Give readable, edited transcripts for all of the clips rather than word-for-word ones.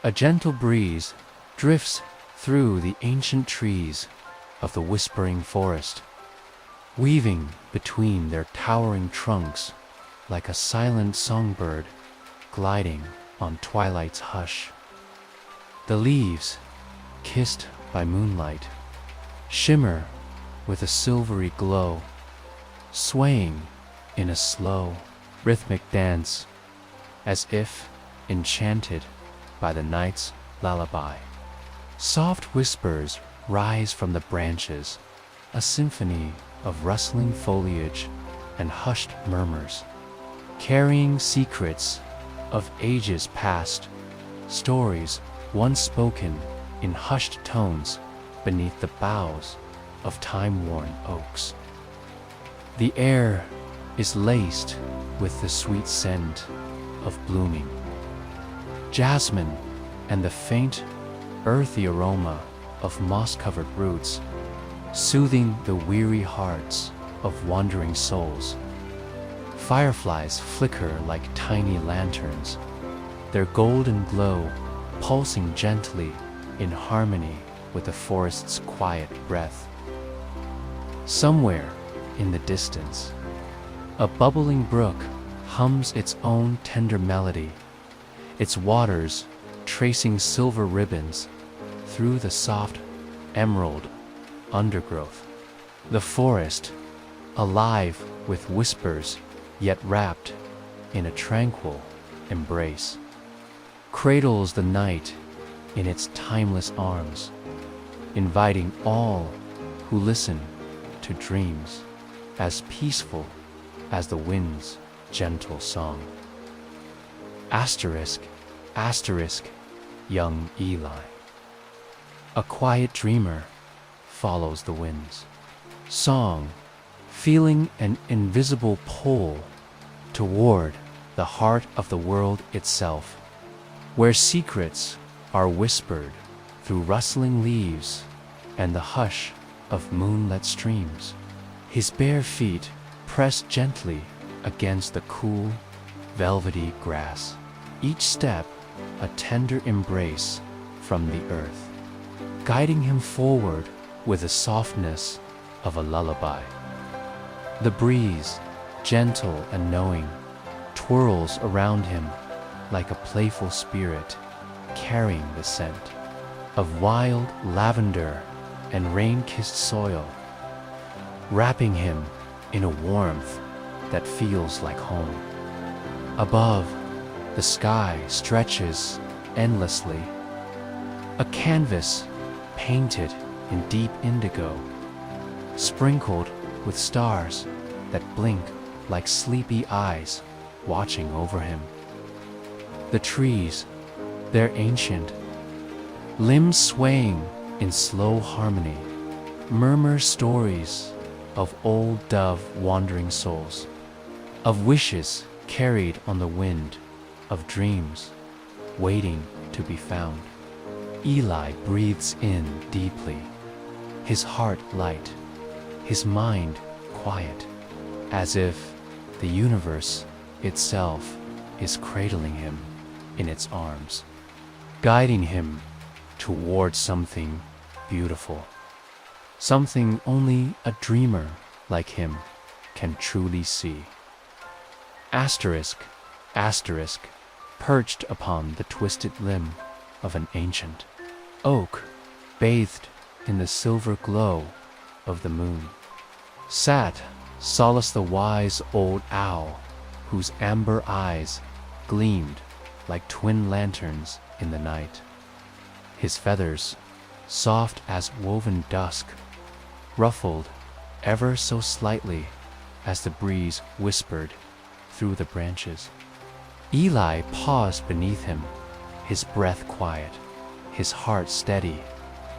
A gentle breeze drifts through the ancient trees of the whispering forest, weaving between their towering trunks like a silent songbird gliding on twilight's hush. The leaves, kissed by moonlight, shimmer with a silvery glow, swaying in a slow, rhythmic dance, as if enchanted by the night's lullaby. Soft whispers rise from the branches, a symphony of rustling foliage and hushed murmurs, carrying secrets of ages past, stories once spoken in hushed tones beneath the boughs of time-worn oaks. The air is laced with the sweet scent of blooming jasmine and the faint, earthy aroma of moss-covered roots, soothing the weary hearts of wandering souls. Fireflies flicker like tiny lanterns, their golden glow pulsing gently in harmony with the forest's quiet breath. Somewhere in the distance, a bubbling brook hums its own tender melody, its waters tracing silver ribbons through the soft emerald undergrowth. The forest, alive with whispers yet wrapped in a tranquil embrace, cradles the night in its timeless arms, inviting all who listen to dreams as peaceful as the wind's gentle song. Asterisk, asterisk, young Eli. A quiet dreamer follows the wind's song, feeling an invisible pull toward the heart of the world itself, where secrets are whispered through rustling leaves and the hush of moonlit streams. His bare feet press gently against the cool, velvety grass, each step a tender embrace from the earth, guiding him forward with the softness of a lullaby. The breeze, gentle and knowing, twirls around him like a playful spirit carrying the scent of wild lavender and rain-kissed soil, wrapping him in a warmth that feels like home. Above, the sky stretches endlessly, a canvas painted in deep indigo, sprinkled with stars that blink like sleepy eyes watching over him. The trees, their ancient limbs swaying in slow harmony, murmur stories of old dove wandering souls, of wishes carried on the wind, of dreams waiting to be found. Eli breathes in deeply, his heart light, his mind quiet, as if the universe itself is cradling him in its arms, guiding him towards something beautiful, something only a dreamer like him can truly see. Asterisk, asterisk, perched upon the twisted limb of an ancient oak, bathed in the silver glow of the moon, sat Solace the wise old owl, whose amber eyes gleamed like twin lanterns in the night. His feathers, soft as woven dusk, ruffled ever so slightly as the breeze whispered through the branches. Eli paused beneath him, his breath quiet, his heart steady,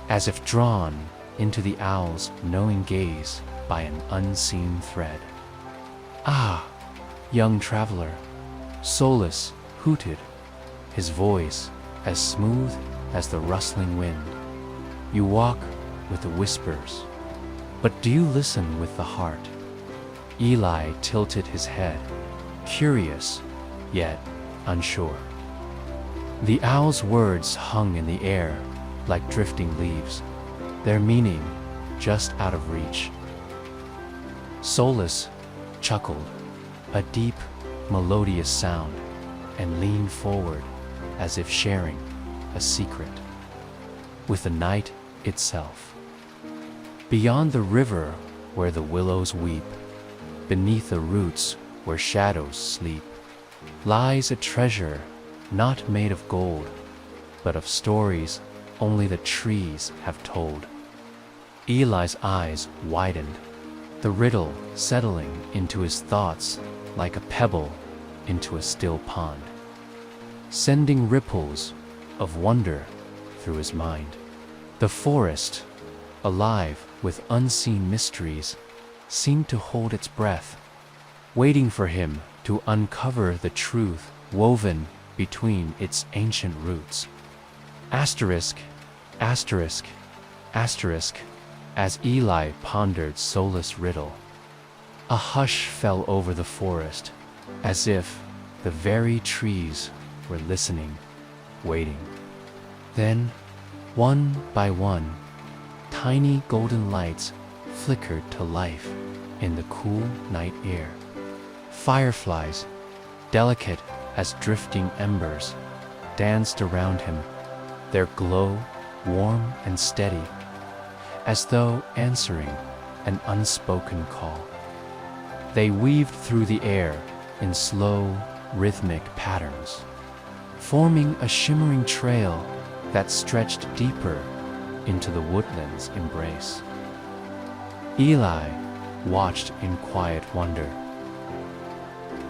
as if drawn into the owl's knowing gaze by an unseen thread. "Ah, young traveler," Solace hooted, his voice as smooth as the rustling wind. "You walk with the whispers, but do you listen with the heart?" Eli tilted his head, curious yet unsure. The owl's words hung in the air like drifting leaves, their meaning just out of reach. Solus chuckled, a deep, melodious sound, and leaned forward as if sharing a secret with the night itself. Beyond the river where the willows weep, beneath the roots where shadows sleep, lies a treasure not made of gold, but of stories only the trees have told. Eli's eyes widened, the riddle settling into his thoughts like a pebble into a still pond, sending ripples of wonder through his mind. The forest, alive with unseen mysteries, seemed to hold its breath, waiting for him to uncover the truth woven between its ancient roots. Asterisk, asterisk, asterisk, as Eli pondered Solus' riddle, a hush fell over the forest, as if the very trees were listening, waiting. Then, one by one, tiny golden lights flickered to life in the cool night air. Fireflies, delicate as drifting embers, danced around him, their glow warm and steady, as though answering an unspoken call. They weaved through the air in slow, rhythmic patterns, forming a shimmering trail that stretched deeper into the woodland's embrace. Eli watched in quiet wonder,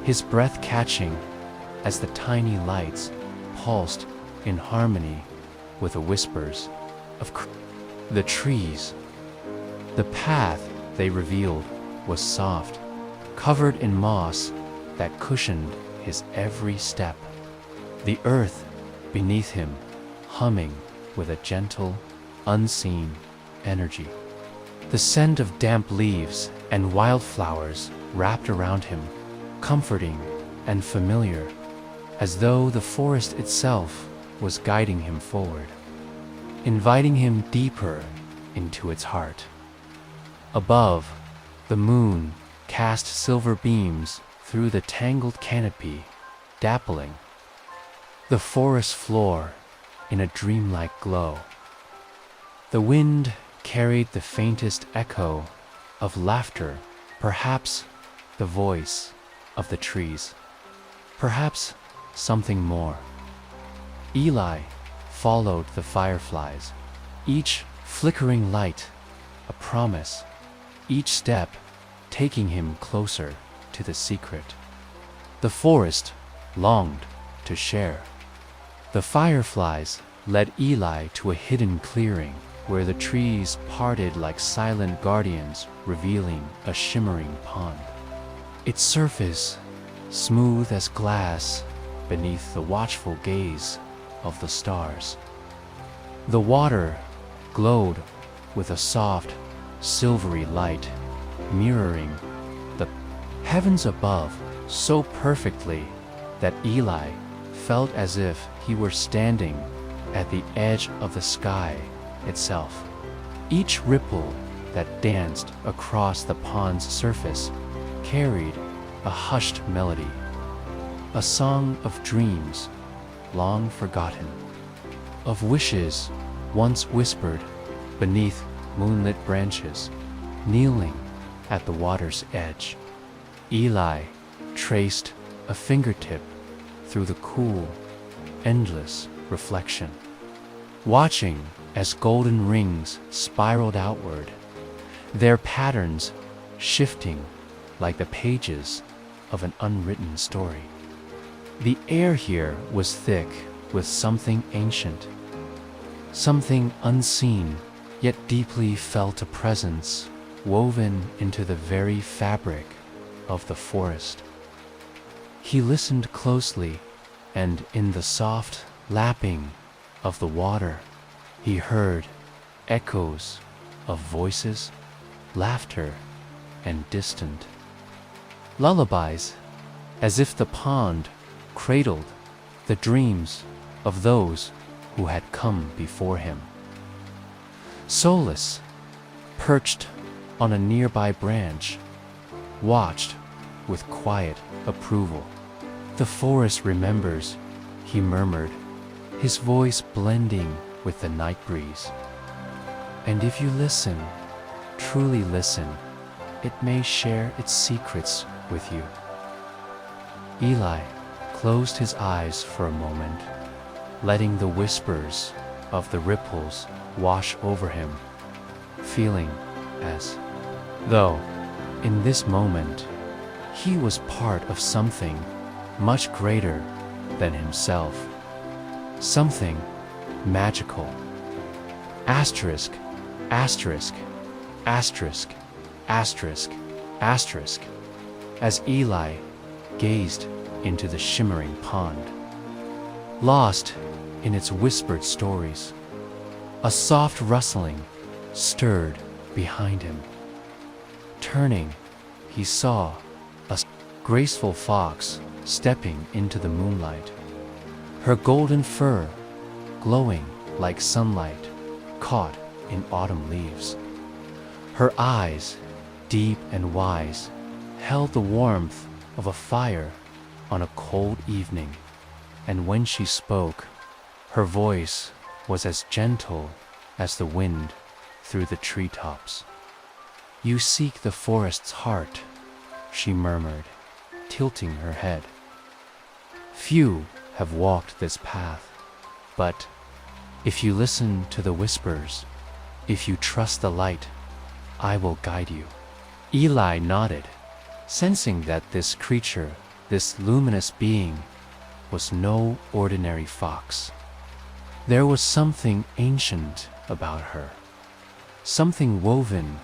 his breath catching as the tiny lights pulsed in harmony with the whispers of the trees. The path they revealed was soft, covered in moss that cushioned his every step, the earth beneath him humming with a gentle, unseen energy. The scent of damp leaves and wildflowers wrapped around him, comforting and familiar, as though the forest itself was guiding him forward, inviting him deeper into its heart. Above, the moon cast silver beams through the tangled canopy, dappling the forest floor in a dreamlike glow. The wind carried the faintest echo of laughter, perhaps the voice of the trees, perhaps something more. Eli followed the fireflies, each flickering light a promise, each step taking him closer to the secret the forest longed to share. The fireflies led Eli to a hidden clearing where the trees parted like silent guardians, revealing a shimmering pond, its surface smooth as glass beneath the watchful gaze of the stars. The water glowed with a soft, silvery light, mirroring the heavens above so perfectly that Eli felt as if he were standing at the edge of the sky itself. Each ripple that danced across the pond's surface carried a hushed melody, a song of dreams long forgotten, of wishes once whispered beneath moonlit branches, kneeling at the water's edge. Eli traced a fingertip through the cool, endless reflection, watching as golden rings spiraled outward, their patterns shifting like the pages of an unwritten story. The air here was thick with something ancient, something unseen, yet deeply felt a presence woven into the very fabric of the forest. He listened closely, and in the soft lapping of the water, he heard echoes of voices, laughter, and distant lullabies, as if the pond cradled the dreams of those who had come before him. Soulless, perched on a nearby branch, watched with quiet approval. "The forest remembers," he murmured, his voice blending with the night breeze. "And if you listen, truly listen, it may share its secrets with you." Eli closed his eyes for a moment, letting the whispers of the ripples wash over him, feeling as though, in this moment, he was part of something much greater than himself, something magical. Asterisk, asterisk, asterisk, asterisk, asterisk, as Eli gazed into the shimmering pond, lost in its whispered stories. A soft rustling stirred behind him. Turning, he saw a graceful fox stepping into the moonlight, her golden fur glowing like sunlight caught in autumn leaves. Her eyes, deep and wise, held the warmth of a fire on a cold evening, and when she spoke, her voice was as gentle as the wind through the treetops. "You seek the forest's heart," she murmured, tilting her head. "Few have walked this path, but if you listen to the whispers, if you trust the light, I will guide you." Eli nodded, sensing that this creature, this luminous being, was no ordinary fox. There was something ancient about her, something woven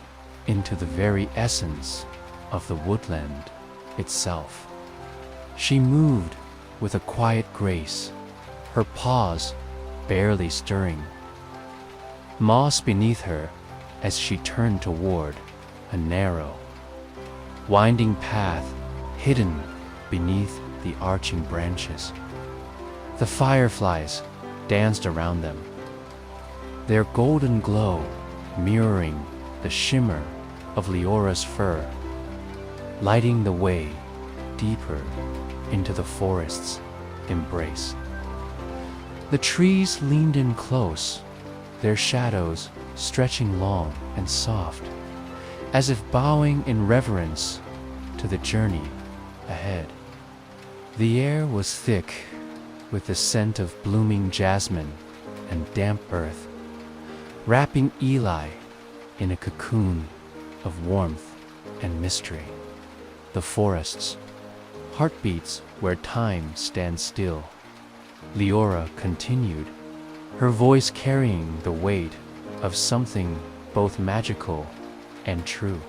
into the very essence of the woodland itself. She moved with a quiet grace, her paws barely stirring, moss beneath her as she turned toward a narrow, winding path hidden beneath the arching branches. The fireflies danced around them, their golden glow mirroring the shimmer of Leora's fur, lighting the way deeper into the forest's embrace. The trees leaned in close, their shadows stretching long and soft, as if bowing in reverence to the journey ahead. The air was thick with the scent of blooming jasmine and damp earth, wrapping Eli in a cocoon of warmth and mystery. The forests, heartbeats where time stands still. Leora continued, her voice carrying the weight of something both magical and true.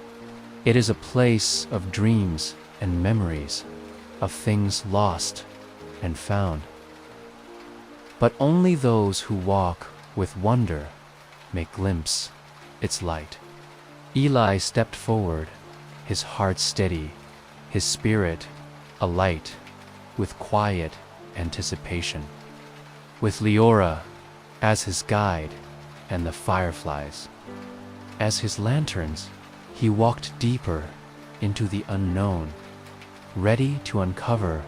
"It is a place of dreams and memories, of things lost and found. But only those who walk with wonder may glimpse its light." Eli stepped forward, his heart steady, his spirit alight with quiet anticipation. With Leora as his guide and the fireflies as his lanterns, he walked deeper into the unknown, ready to uncover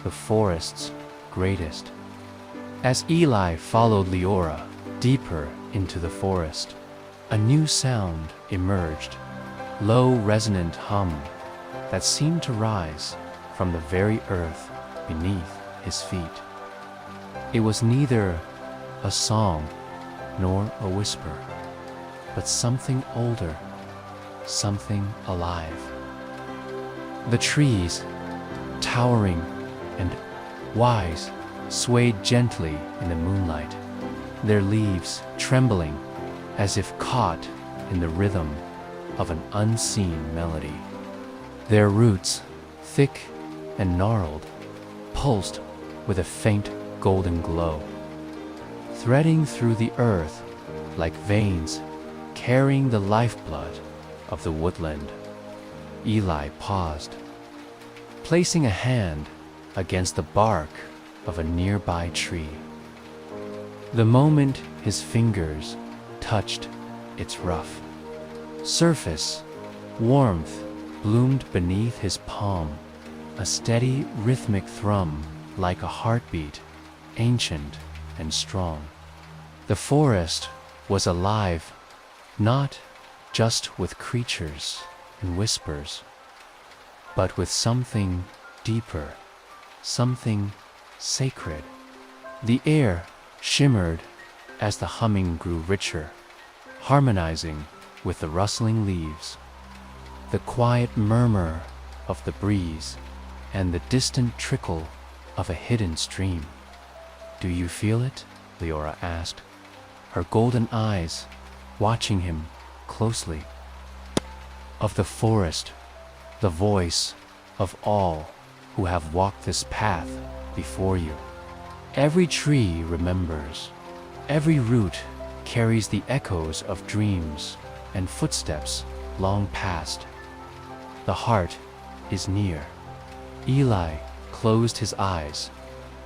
the forest's greatest. As Eli followed Leora deeper into the forest, a new sound emerged, low resonant hum that seemed to rise from the very earth beneath his feet. It was neither a song nor a whisper, but something older, something alive. The trees, towering and wise, swayed gently in the moonlight, their leaves trembling as if caught in the rhythm of an unseen melody. Their roots, thick and gnarled, pulsed with a faint golden glow, threading through the earth like veins carrying the lifeblood of the woodland. Eli paused, placing a hand against the bark of a nearby tree. The moment his fingers touched its rough surface, warmth bloomed beneath his palm, a steady rhythmic thrum like a heartbeat, ancient and strong. The forest was alive, not just with creatures and whispers, but with something deeper, something sacred. The air shimmered as the humming grew richer, harmonizing with the rustling leaves, the quiet murmur of the breeze, and the distant trickle of a hidden stream. "Do you feel it?" Leora asked, her golden eyes watching him closely. "Of the forest, the voice of all who have walked this path before you. Every tree remembers, every root carries the echoes of dreams and footsteps long past. The heart is near." Eli closed his eyes,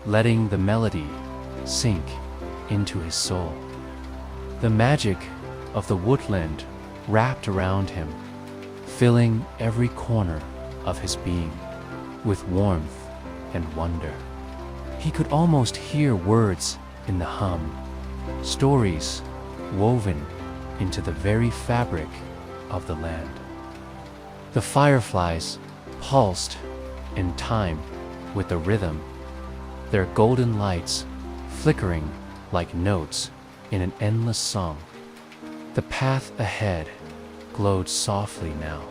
letting the melody sink into his soul. The magic of the woodland wrapped around him, filling every corner of his being with warmth and wonder. He could almost hear words in the hum, stories woven into the very fabric of the land. The fireflies pulsed in time with the rhythm, their golden lights flickering like notes in an endless song. The path ahead glowed softly now,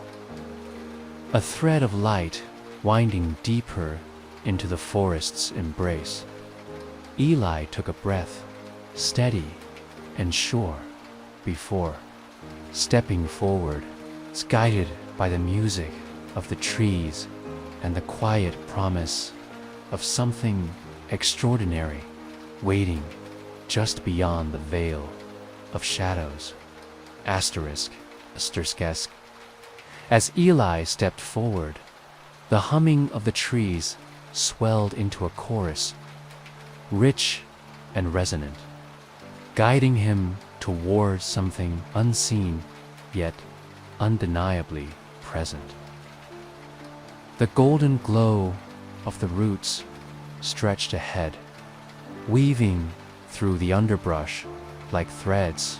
a thread of light winding deeper into the forest's embrace. Eli took a breath, steady and sure, before stepping forward, guided by the music of the trees and the quiet promise of something extraordinary waiting just beyond the veil of shadows. Asterisk. As Eli stepped forward, the humming of the trees swelled into a chorus, rich and resonant, guiding him toward something unseen yet undeniably present. The golden glow of the roots stretched ahead, weaving through the underbrush like threads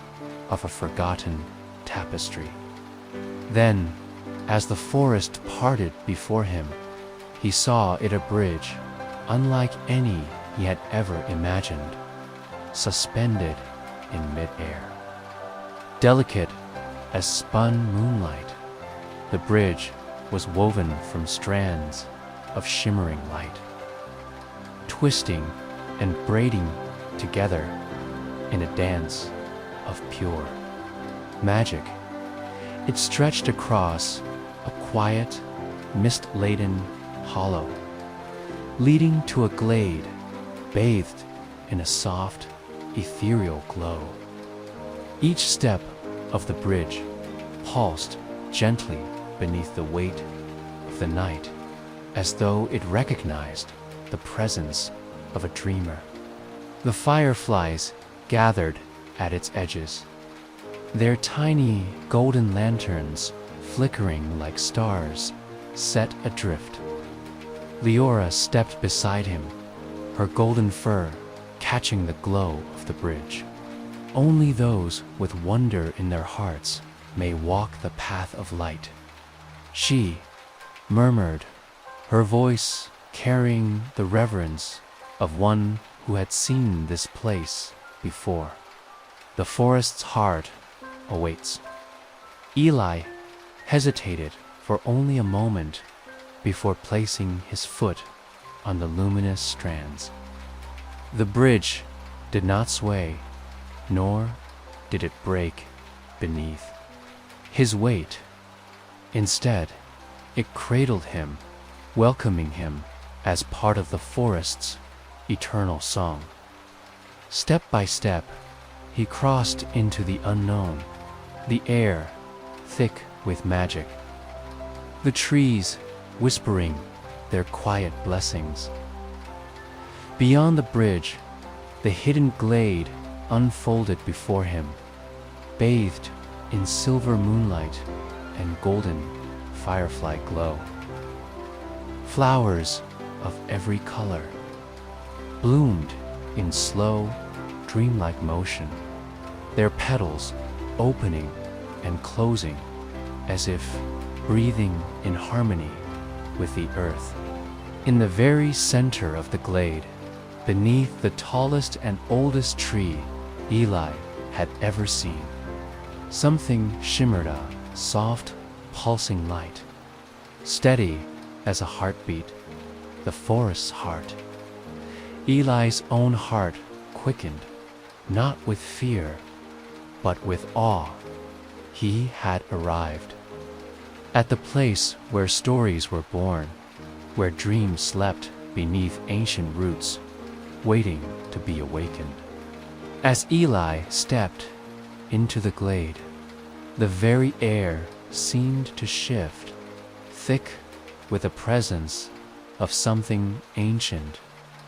of a forgotten tapestry. Then, as the forest parted before him, he saw it a bridge unlike any he had ever imagined, suspended in mid-air. Delicate as spun moonlight, the bridge was woven from strands of shimmering light, twisting and braiding together in a dance of pure magic. It stretched across a quiet, mist-laden hollow, leading to a glade bathed in a soft, ethereal glow. Each step of the bridge pulsed gently beneath the weight of the night, as though it recognized the presence of a dreamer. The fireflies gathered at its edges, their tiny golden lanterns flickering like stars set adrift. Leora stepped beside him, her golden fur catching the glow of the bridge. Only those with wonder in their hearts may walk the path of light, she murmured, her voice carrying the reverence of one who had seen this place before. The forest's heart awaits. Eli hesitated for only a moment before placing his foot on the luminous strands. The bridge did not sway, nor did it break beneath his weight. Instead, it cradled him, welcoming him as part of the forest's eternal song. Step by step, he crossed into the unknown, the air thick with magic, the trees whispering their quiet blessings. Beyond the bridge, the hidden glade unfolded before him, bathed in silver moonlight and golden firefly glow. Flowers of every color bloomed in slow, dreamlike motion, their petals opening and closing as if breathing in harmony with the earth. In the very center of the glade, beneath the tallest and oldest tree Eli had ever seen, something shimmered, a soft, pulsing light, steady as a heartbeat, the forest's heart. Eli's own heart quickened, not with fear, but with awe. He had arrived at the place where stories were born, where dreams slept beneath ancient roots, waiting to be awakened. As Eli stepped into the glade, the very air seemed to shift, thick with the presence of something ancient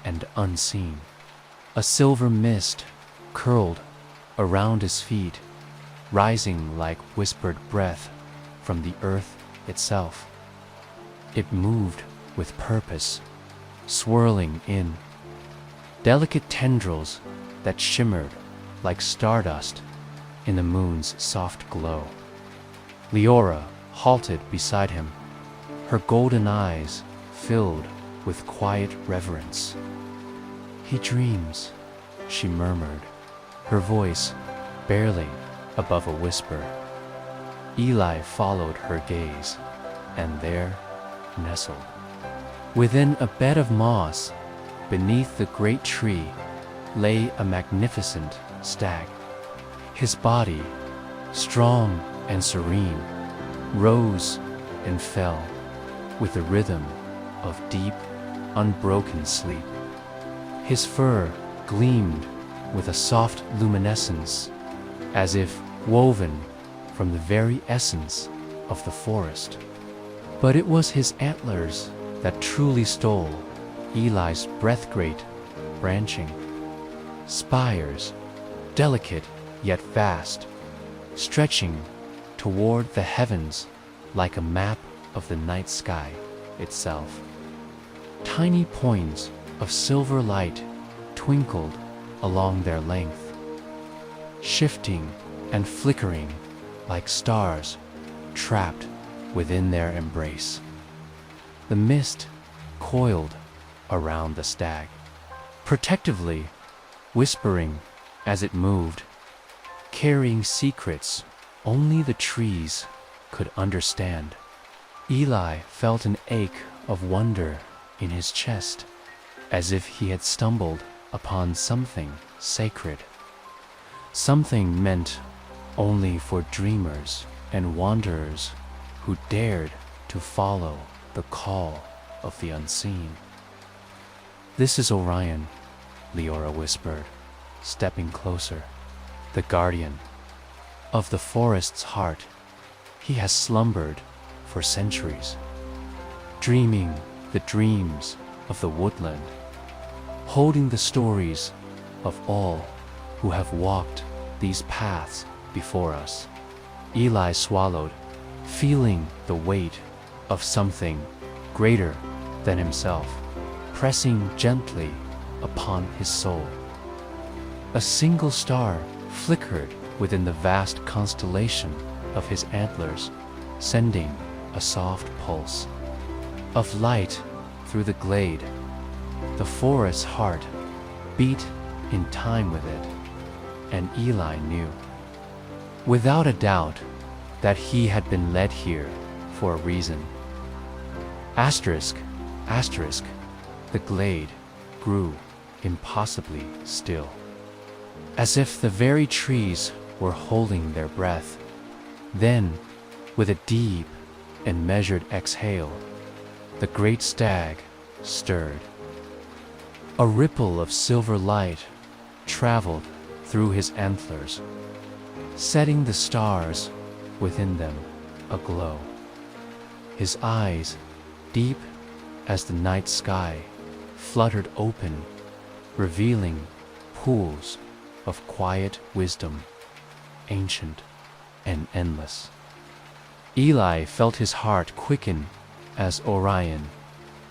and unseen. A silver mist curled around his feet, rising like whispered breath from the earth itself. It moved with purpose, swirling in delicate tendrils that shimmered like stardust in the moon's soft glow. Leora halted beside him, her golden eyes filled with quiet reverence. "He dreams," she murmured, her voice barely above a whisper. Eli followed her gaze, and there, nestled within a bed of moss, beneath the great tree, lay a magnificent stag. His body, strong and serene, rose and fell with the rhythm of deep, unbroken sleep. His fur gleamed with a soft luminescence, as if woven from the very essence of the forest. But it was his antlers that truly stole Eli's breath-great branching spires, delicate yet vast, stretching toward the heavens like a map of the night sky itself. Tiny points of silver light twinkled along their length, shifting and flickering like stars trapped within their embrace. The mist coiled around the stag, protectively whispering as it moved, carrying secrets only the trees could understand. Eli felt an ache of wonder in his chest, as if he had stumbled upon something sacred, something meant only for dreamers and wanderers who dared to follow the call of the unseen. "This is Orion," Leora whispered, stepping closer. "The guardian of the forest's heart. He has slumbered for centuries, dreaming the dreams of the woodland, holding the stories of all who have walked these paths before us." Eli swallowed, feeling the weight of something greater than himself pressing gently upon his soul. A single star flickered within the vast constellation of his antlers, sending a soft pulse of light through the glade. The forest's heart beat in time with it, and Eli knew, without a doubt, that he had been led here for a reason. Asterisk, asterisk, the glade grew impossibly still, as if the very trees were holding their breath. Then, with a deep and measured exhale, the great stag stirred. A ripple of silver light traveled through his antlers, setting the stars within them aglow. His eyes, deep as the night sky, fluttered open, revealing pools of quiet wisdom, ancient and endless. Eli felt his heart quicken as Orion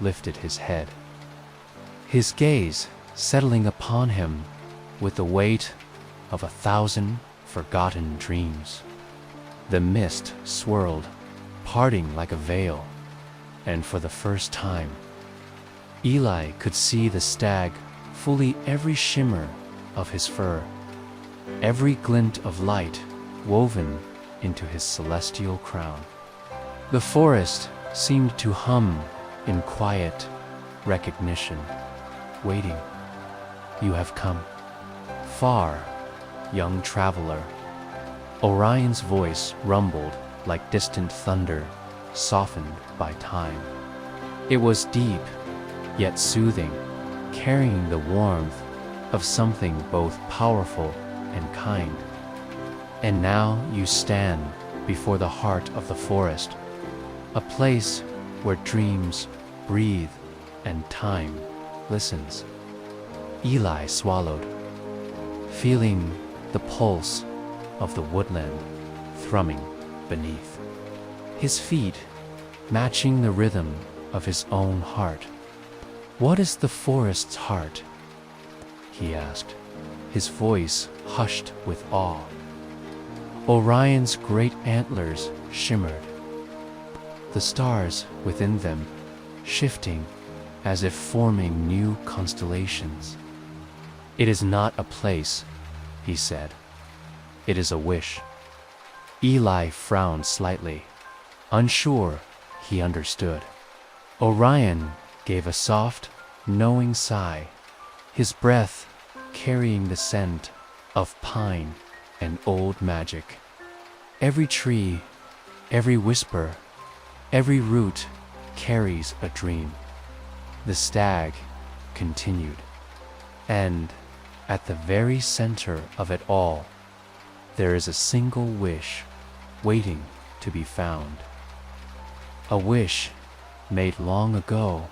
lifted his head, his gaze settling upon him with the weight of 1,000 forgotten dreams. The mist swirled, parting like a veil, and for the first time, Eli could see the stag fully every shimmer of his fur, every glint of light woven into his celestial crown. The forest seemed to hum in quiet recognition, waiting. You have come far, young traveler. Orion's voice rumbled like distant thunder, softened by time. It was deep, yet soothing, carrying the warmth of something both powerful and kind. And now you stand before the heart of the forest, a place where dreams breathe and time listens. Eli swallowed, feeling the pulse of the woodland thrumming beneath, his feet matching the rhythm of his own heart. What is the forest's heart? He asked, his voice hushed with awe. Orion's great antlers shimmered, the stars within them shifting as if forming new constellations. It is not a place, he said. It is a wish. Eli frowned slightly, unsure he understood. Orion gave a soft, knowing sigh, his breath carrying the scent of pine and old magic. Every tree, every whisper, every root carries a dream. The stag continued, and at the very center of it all, there is a single wish waiting to be found. A wish made long ago,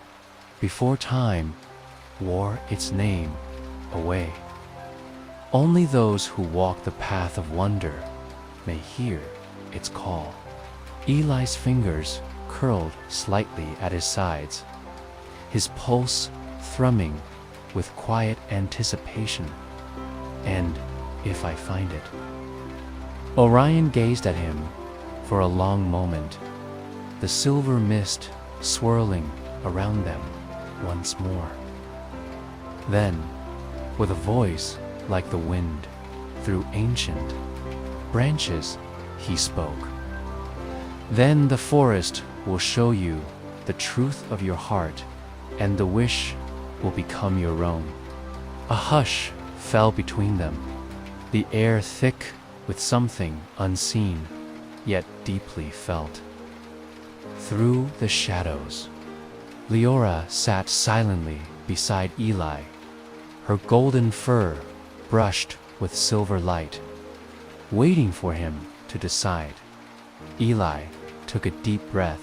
before time wore its name away. Only those who walk the path of wonder may hear its call. Eli's fingers curled slightly at his sides, his pulse thrumming with quiet anticipation. And if I find it? Orion gazed at him for a long moment, the silver mist swirling around them once more. Then, with a voice like the wind through ancient branches, he spoke. Then the forest will show you the truth of your heart, and the wish will become your own. A hush fell between them, the air thick with something unseen, yet deeply felt. Through the shadows, Leora sat silently beside Eli, her golden fur brushed with silver light, waiting for him to decide. Eli took a deep breath,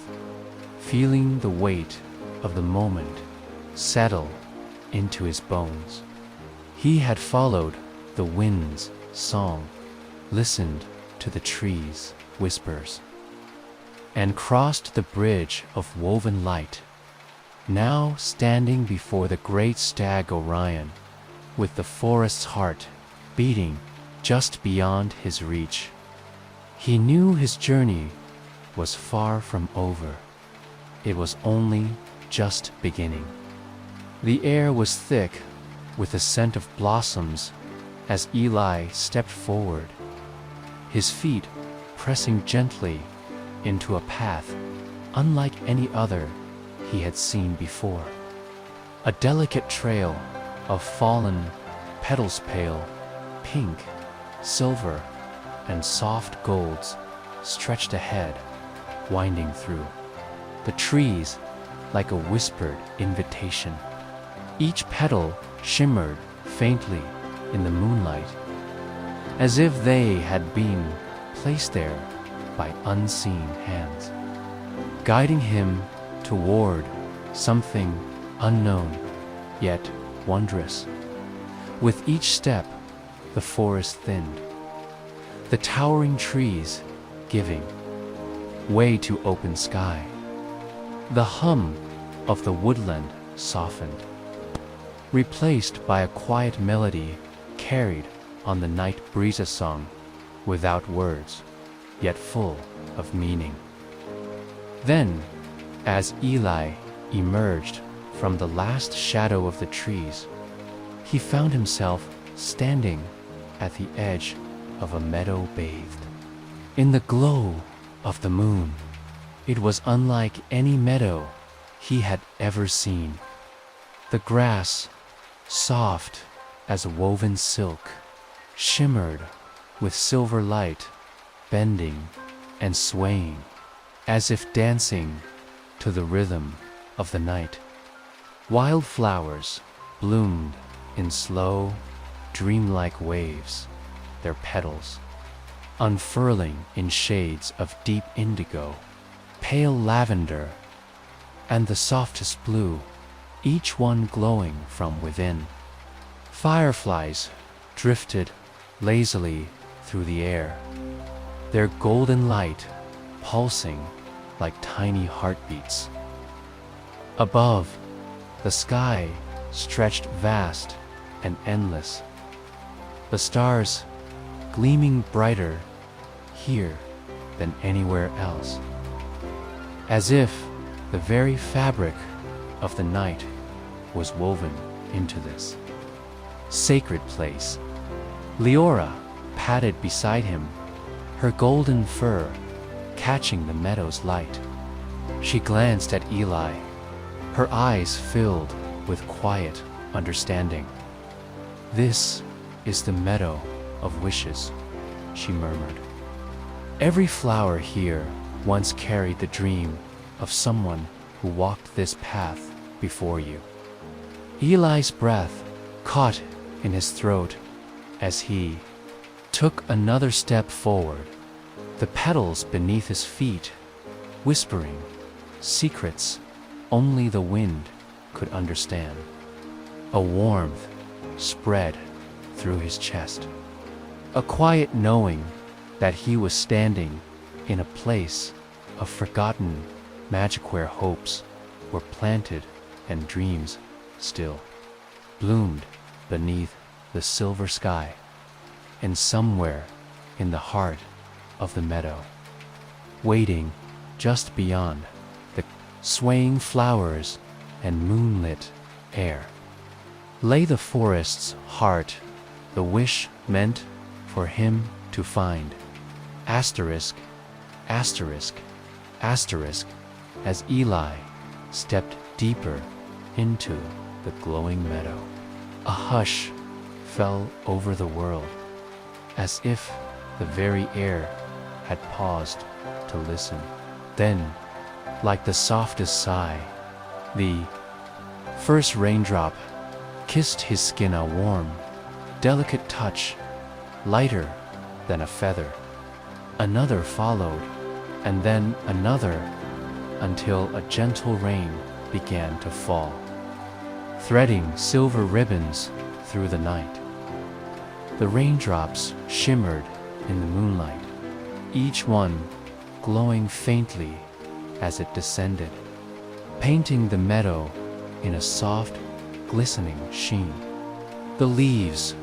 feeling the weight of the moment settle into his bones. He had followed the wind's song, listened to the trees' whispers, and crossed the bridge of woven light, now standing before the great stag Orion, with the forest's heart beating just beyond his reach. He knew his journey was far from over. It was only just beginning. The air was thick with the scent of blossoms as Eli stepped forward, his feet pressing gently into a path unlike any other he had seen before. A delicate trail of fallen petals, pale pink, silver, and soft golds stretched ahead, winding through the trees like a whispered invitation. Each petal shimmered faintly in the moonlight, as if they had been placed there by unseen hands, guiding him toward something unknown yet wondrous. With each step, the forest thinned, the towering trees giving way to open sky. The hum of the woodland softened, replaced by a quiet melody carried on the night breeze, song without words, yet full of meaning. Then, as Eli emerged from the last shadow of the trees, he found himself standing at the edge of a meadow bathed in the glow of the moon. It was unlike any meadow he had ever seen. The grass, soft as woven silk, shimmered with silver light, bending and swaying as if dancing to the rhythm of the night. Wildflowers bloomed in slow, dreamlike waves, their petals unfurling in shades of deep indigo, pale lavender, and the softest blue, each one glowing from within. Fireflies drifted lazily through the air, their golden light pulsing like tiny heartbeats. Above, the sky stretched vast and endless, the stars gleaming brighter here than anywhere else, as if the very fabric of the night was woven into this sacred place. Leora padded beside him, her golden fur catching the meadow's light. She glanced at Eli, her eyes filled with quiet understanding. "This is the meadow of wishes," she murmured. "Every flower here once carried the dream of someone who walked this path before you." Eli's breath caught in his throat as he took another step forward, the petals beneath his feet whispering secrets only the wind could understand. A warmth spread through his chest, a quiet knowing that he was standing in a place of forgotten magic where hopes were planted and dreams still bloomed beneath the silver sky. And somewhere in the heart of the meadow, waiting just beyond the swaying flowers and moonlit air, lay the forest's heart, the wish meant for him to find. Asterisk, asterisk, asterisk, as Eli stepped deeper into the glowing meadow. A hush fell over the world, as if the very air had paused to listen. Then, like the softest sigh, the first raindrop kissed his skin, a warm, delicate touch, lighter than a feather. Another followed, and then another, until a gentle rain began to fall, threading silver ribbons through the night. The raindrops shimmered in the moonlight, each one glowing faintly as it descended, painting the meadow in a soft, glistening sheen. The leaves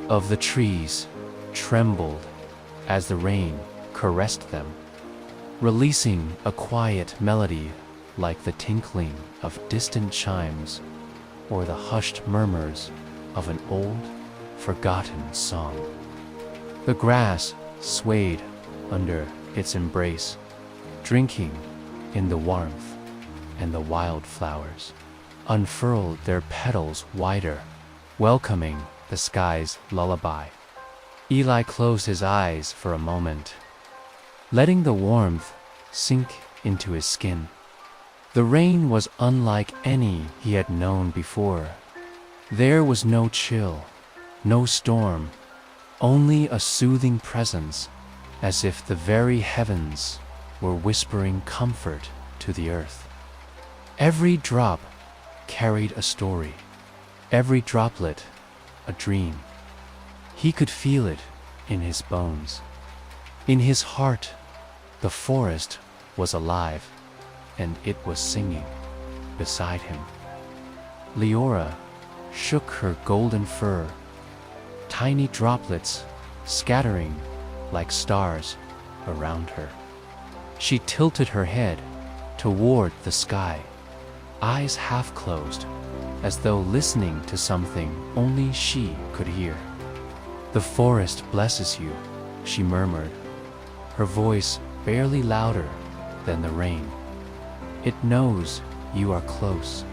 of the trees trembled as the rain caressed them, releasing a quiet melody like the tinkling of distant chimes or the hushed murmurs of an old, forgotten song. The grass swayed under its embrace, drinking in the warmth, and the wildflowers unfurled their petals wider, welcoming the sky's lullaby. Eli closed his eyes for a moment, letting the warmth sink into his skin. The rain was unlike any he had known before. There was no chill, no storm, only a soothing presence, as if the very heavens were whispering comfort to the earth. Every drop carried a story, every droplet a dream. He could feel it in his bones. In his heart, the forest was alive, and it was singing beside him. Leora shook her golden fur, tiny droplets scattering like stars around her. She tilted her head toward the sky, eyes half closed, as though listening to something only she could hear. "The forest blesses you," she murmured, her voice barely louder than the rain. "It knows you are close."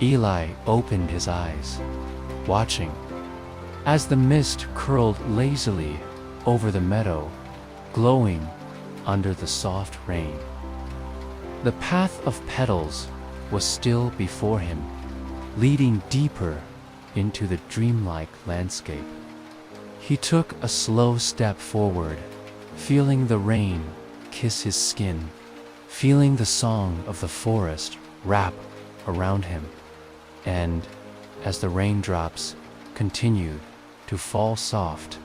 Eli opened his eyes, watching, as the mist curled lazily over the meadow, glowing under the soft rain. The path of petals was still before him, leading deeper into the dreamlike landscape. He took a slow step forward, feeling the rain kiss his skin, feeling the song of the forest wrap around him, and as the raindrops continued to fall soft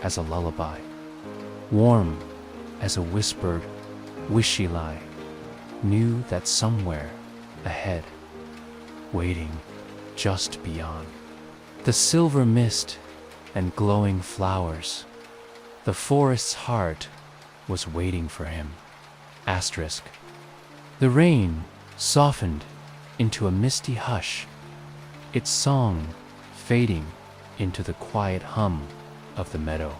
as a lullaby, warm as a whispered wish-Eli knew that somewhere ahead, waiting just beyond the silver mist and glowing flowers, the forest's heart was waiting for him. Asterisk. The rain softened into a misty hush, its song fading into the quiet hum of the meadow.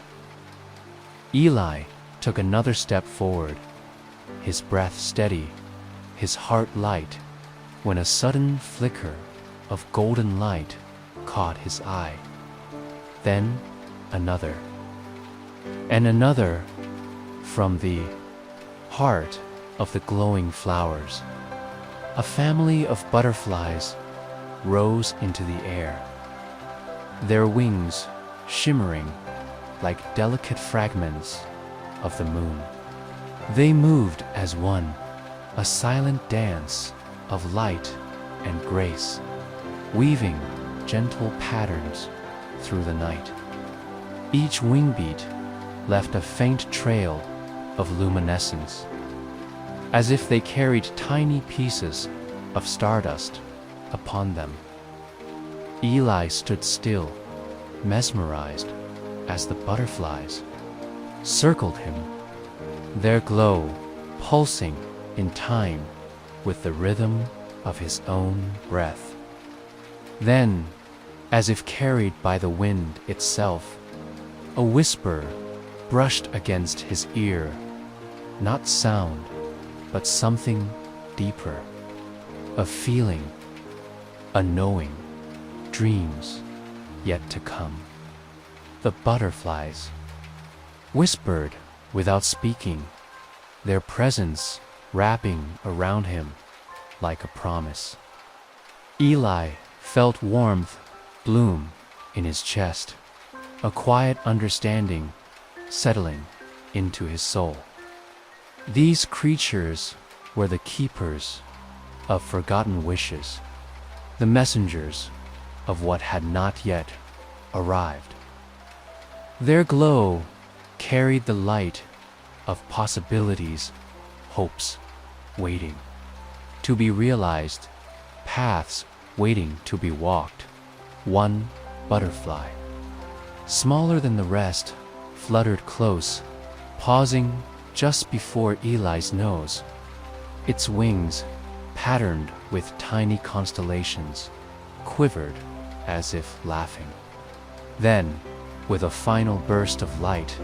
Eli took another step forward, his breath steady, his heart light, when a sudden flicker of golden light caught his eye. Then another, and another, from the heart of the glowing flowers. A family of butterflies rose into the air, their wings shimmering like delicate fragments of the moon. They moved as one, a silent dance of light and grace, weaving gentle patterns through the night. Each wing beat left a faint trail of luminescence, as if they carried tiny pieces of stardust upon them. Eli stood still, mesmerized, as the butterflies circled him, their glow pulsing in time with the rhythm of his own breath. Then, as if carried by the wind itself, a whisper brushed against his ear, not sound, but something deeper, a feeling, a knowing, dreams yet to come. The butterflies whispered without speaking, their presence wrapping around him like a promise. Eli felt warmth bloom in his chest, a quiet understanding settling into his soul. These creatures were the keepers of forgotten wishes, the messengers of what had not yet arrived. Their glow carried the light of possibilities, hopes waiting to be realized, paths waiting to be walked. One butterfly, smaller than the rest, fluttered close, pausing just before Eli's nose, its wings, patterned with tiny constellations, quivered as if laughing. Then, with a final burst of light,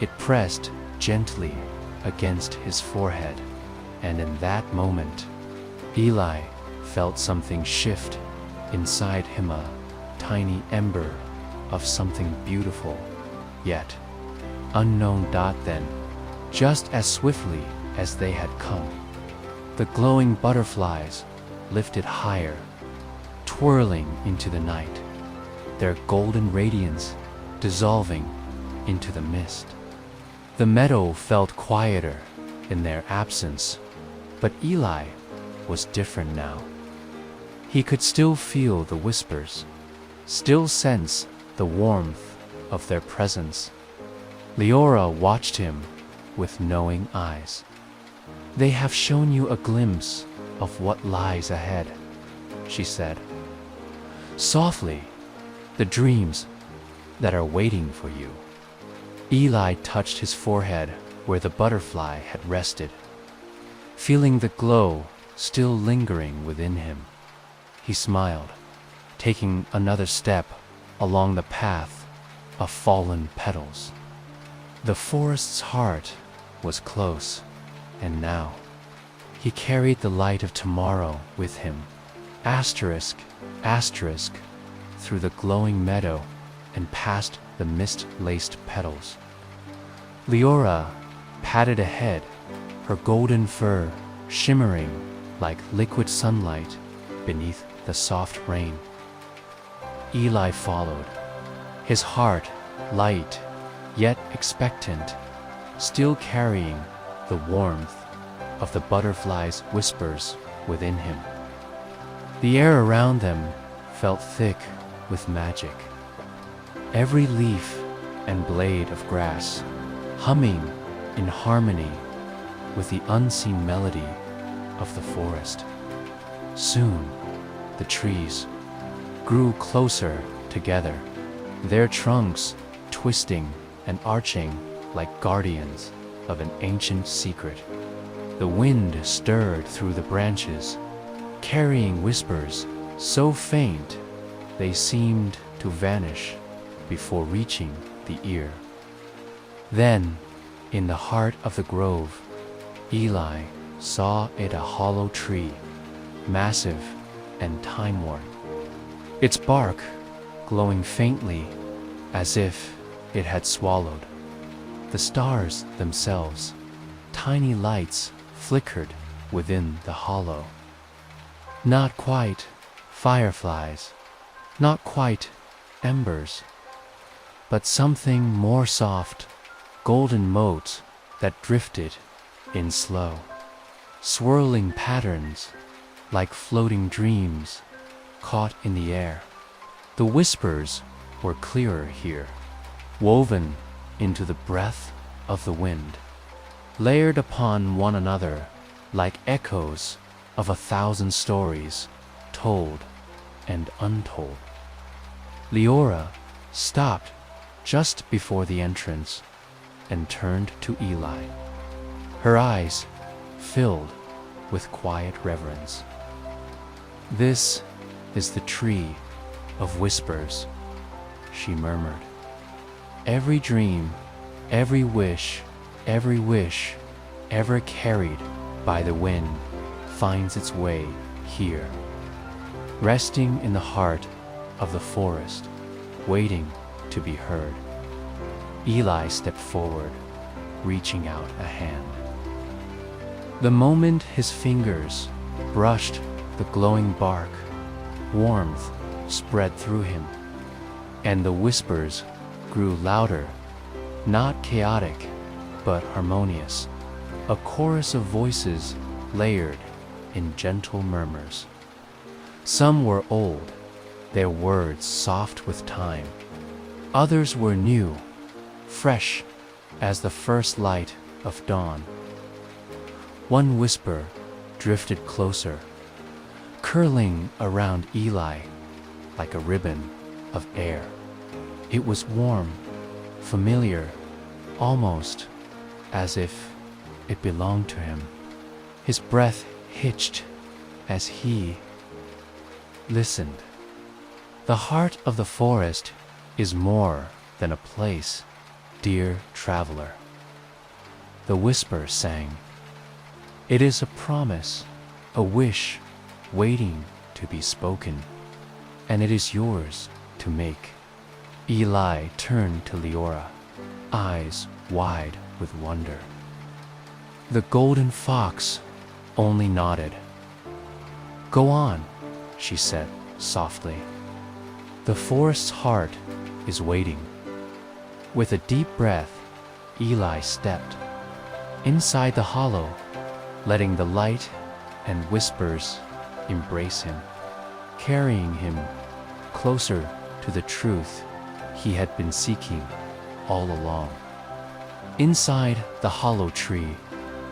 it pressed gently against his forehead, and in that moment, Eli felt something shift inside him, a tiny ember of something beautiful, yet unknown. Then, just as swiftly as they had come, the glowing butterflies lifted higher, twirling into the night, their golden radiance dissolving into the mist. The meadow felt quieter in their absence, but Eli was different now. He could still feel the whispers, still sense the warmth of their presence. Leora watched him with knowing eyes. "They have shown you a glimpse of what lies ahead," she said. "Softly, the dreams that are waiting for you." Eli touched his forehead where the butterfly had rested, feeling the glow still lingering within him. He smiled, taking another step along the path of fallen petals. The forest's heart was close, and now he carried the light of tomorrow with him, asterisk, asterisk, through the glowing meadow and past the mist-laced petals. Leora padded ahead, her golden fur shimmering like liquid sunlight beneath the soft rain. Eli followed, his heart light yet expectant, still carrying the warmth of the butterfly's whispers within him. The air around them felt thick with magic. Every leaf and blade of grass humming in harmony with the unseen melody of the forest. Soon, the trees grew closer together, their trunks twisting and arching like guardians of an ancient secret. The wind stirred through the branches, carrying whispers so faint they seemed to vanish before reaching the ear. Then, in the heart of the grove, Eli saw it a hollow tree, massive and time-worn, its bark glowing faintly as if it had swallowed. The stars themselves, tiny lights, flickered within the hollow. Not quite fireflies, not quite embers, but something more soft, golden motes that drifted in slow, swirling patterns like floating dreams caught in the air. The whispers were clearer here, woven into the breath of the wind, layered upon one another like echoes of 1,000 stories told and untold. Leora stopped just before the entrance and turned to Eli, her eyes filled with quiet reverence. "This is the tree of whispers," she murmured. "Every dream, every wish ever carried by the wind finds its way here, resting in the heart of the forest, waiting to be heard." Eli stepped forward, reaching out a hand. The moment his fingers brushed the glowing bark, warmth spread through him, and the whispers grew louder, not chaotic, but harmonious, a chorus of voices layered in gentle murmurs. Some were old, their words soft with time. Others were new, fresh as the first light of dawn. One whisper drifted closer, curling around Eli like a ribbon of air. It was warm, familiar, almost as if it belonged to him. His breath hitched as he listened. The heart of the forest is more than a place, dear traveler. The whisper sang. It is a promise, a wish waiting to be spoken, and it is yours to make. Eli turned to Leora, eyes wide with wonder. The golden fox only nodded. "Go on," she said softly. "The forest's heart is waiting." With a deep breath, Eli stepped inside the hollow, letting the light and whispers embrace him, carrying him closer to the truth he had been seeking all along. Inside the hollow tree,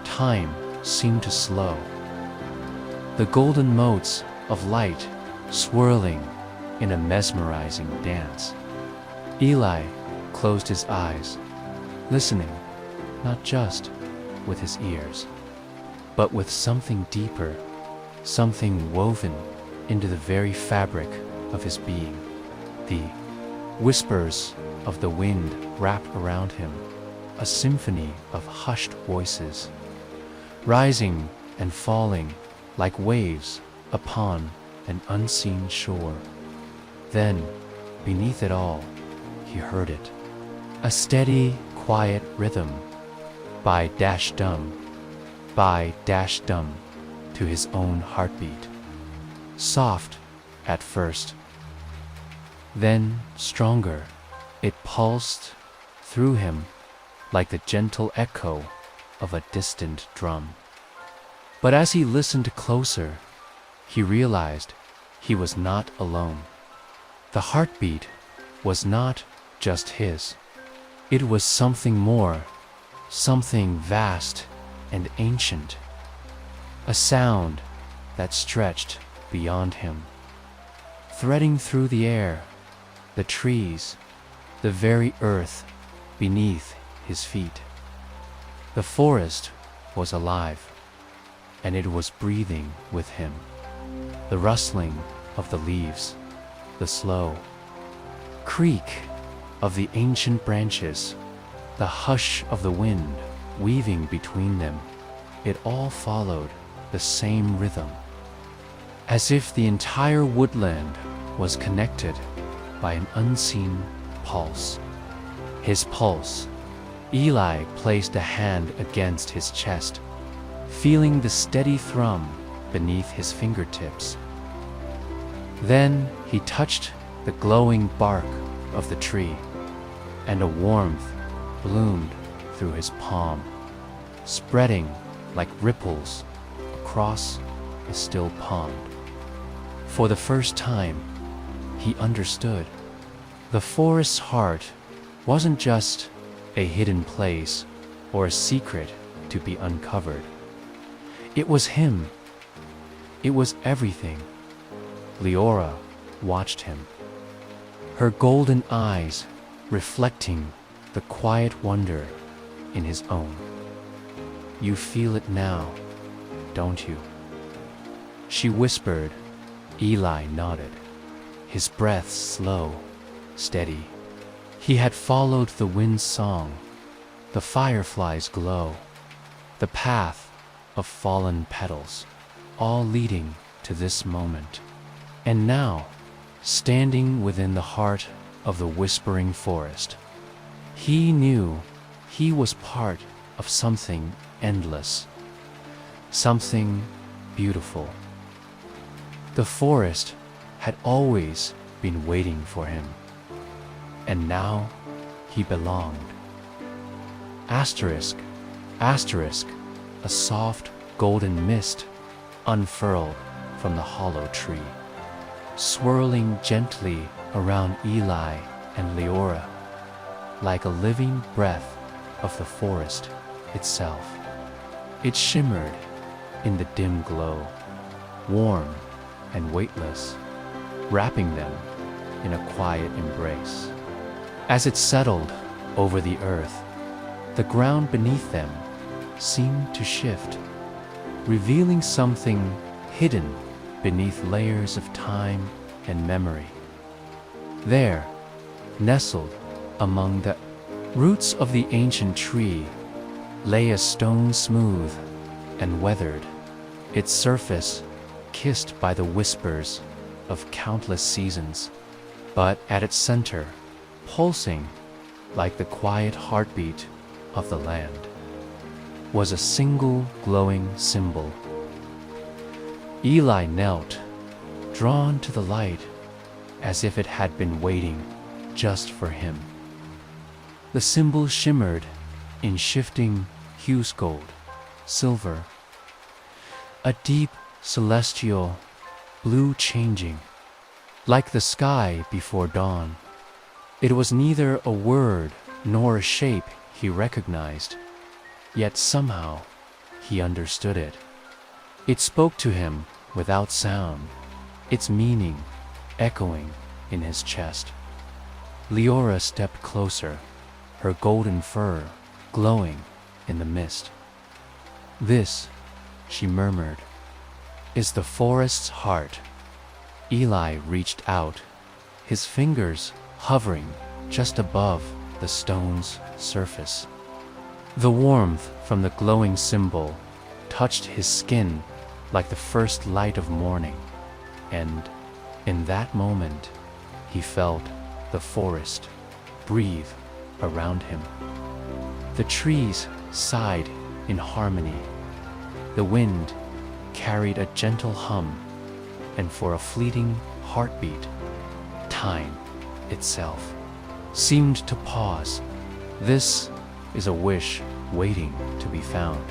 time seemed to slow. The golden motes of light swirling in a mesmerizing dance. Eli closed his eyes, listening, not just with his ears, but with something deeper, something woven into the very fabric of his being. The whispers of the wind wrapped around him, a symphony of hushed voices, rising and falling like waves upon an unseen shore. Then, beneath it all, he heard it, a steady, quiet rhythm, by dash dum, to his own heartbeat. Soft at first, then stronger, it pulsed through him like the gentle echo of a distant drum. But as he listened closer, he realized he was not alone. The heartbeat was not just his. It was something more, something vast and ancient. A sound that stretched beyond him, threading through the air, the trees, the very earth beneath his feet. The forest was alive, and it was breathing with him. The rustling of the leaves, the slow creak of the ancient branches, the hush of the wind weaving between them, it all followed the same rhythm, as if the entire woodland was connected by an unseen pulse. His pulse. Eli placed a hand against his chest, feeling the steady thrum beneath his fingertips. Then he touched the glowing bark of the tree, and a warmth bloomed through his palm, spreading like ripples across a still pond. For the first time, he understood. The forest's heart wasn't just a hidden place or a secret to be uncovered. It was him. It was everything. Leora watched him, her golden eyes reflecting the quiet wonder in his own. "You feel it now, don't you?" she whispered. Eli nodded, his breath slow, steady. He had followed the wind's song, the fireflies' glow, the path of fallen petals, all leading to this moment. And now, standing within the heart of the whispering forest, he knew he was part of something endless, something beautiful. The forest had always been waiting for him, and now he belonged. Asterisk, asterisk, a soft golden mist unfurled from the hollow tree, swirling gently around Eli and Leora, like a living breath of the forest itself. It shimmered in the dim glow, warm and weightless, wrapping them in a quiet embrace. As it settled over the earth, the ground beneath them seemed to shift, revealing something hidden beneath layers of time and memory. There, nestled among the roots of the ancient tree, lay a stone smooth and weathered, its surface kissed by the whispers of countless seasons. But at its center, pulsing like the quiet heartbeat of the land, was a single glowing symbol. Eli knelt, drawn to the light, as if it had been waiting just for him. The symbol shimmered in shifting hues, gold, silver, a deep celestial blue changing, like the sky before dawn. It was neither a word nor a shape he recognized, yet somehow he understood it. It spoke to him without sound, its meaning echoing in his chest. Leora stepped closer, her golden fur glowing in the mist. "This," she murmured, "is the forest's heart." Eli reached out, his fingers hovering just above the stone's surface. The warmth from the glowing symbol touched his skin like the first light of morning, and in that moment he felt the forest breathe around him. The trees sighed in harmony. The wind carried a gentle hum, and for a fleeting heartbeat, time itself seemed to pause. This is a wish waiting to be found.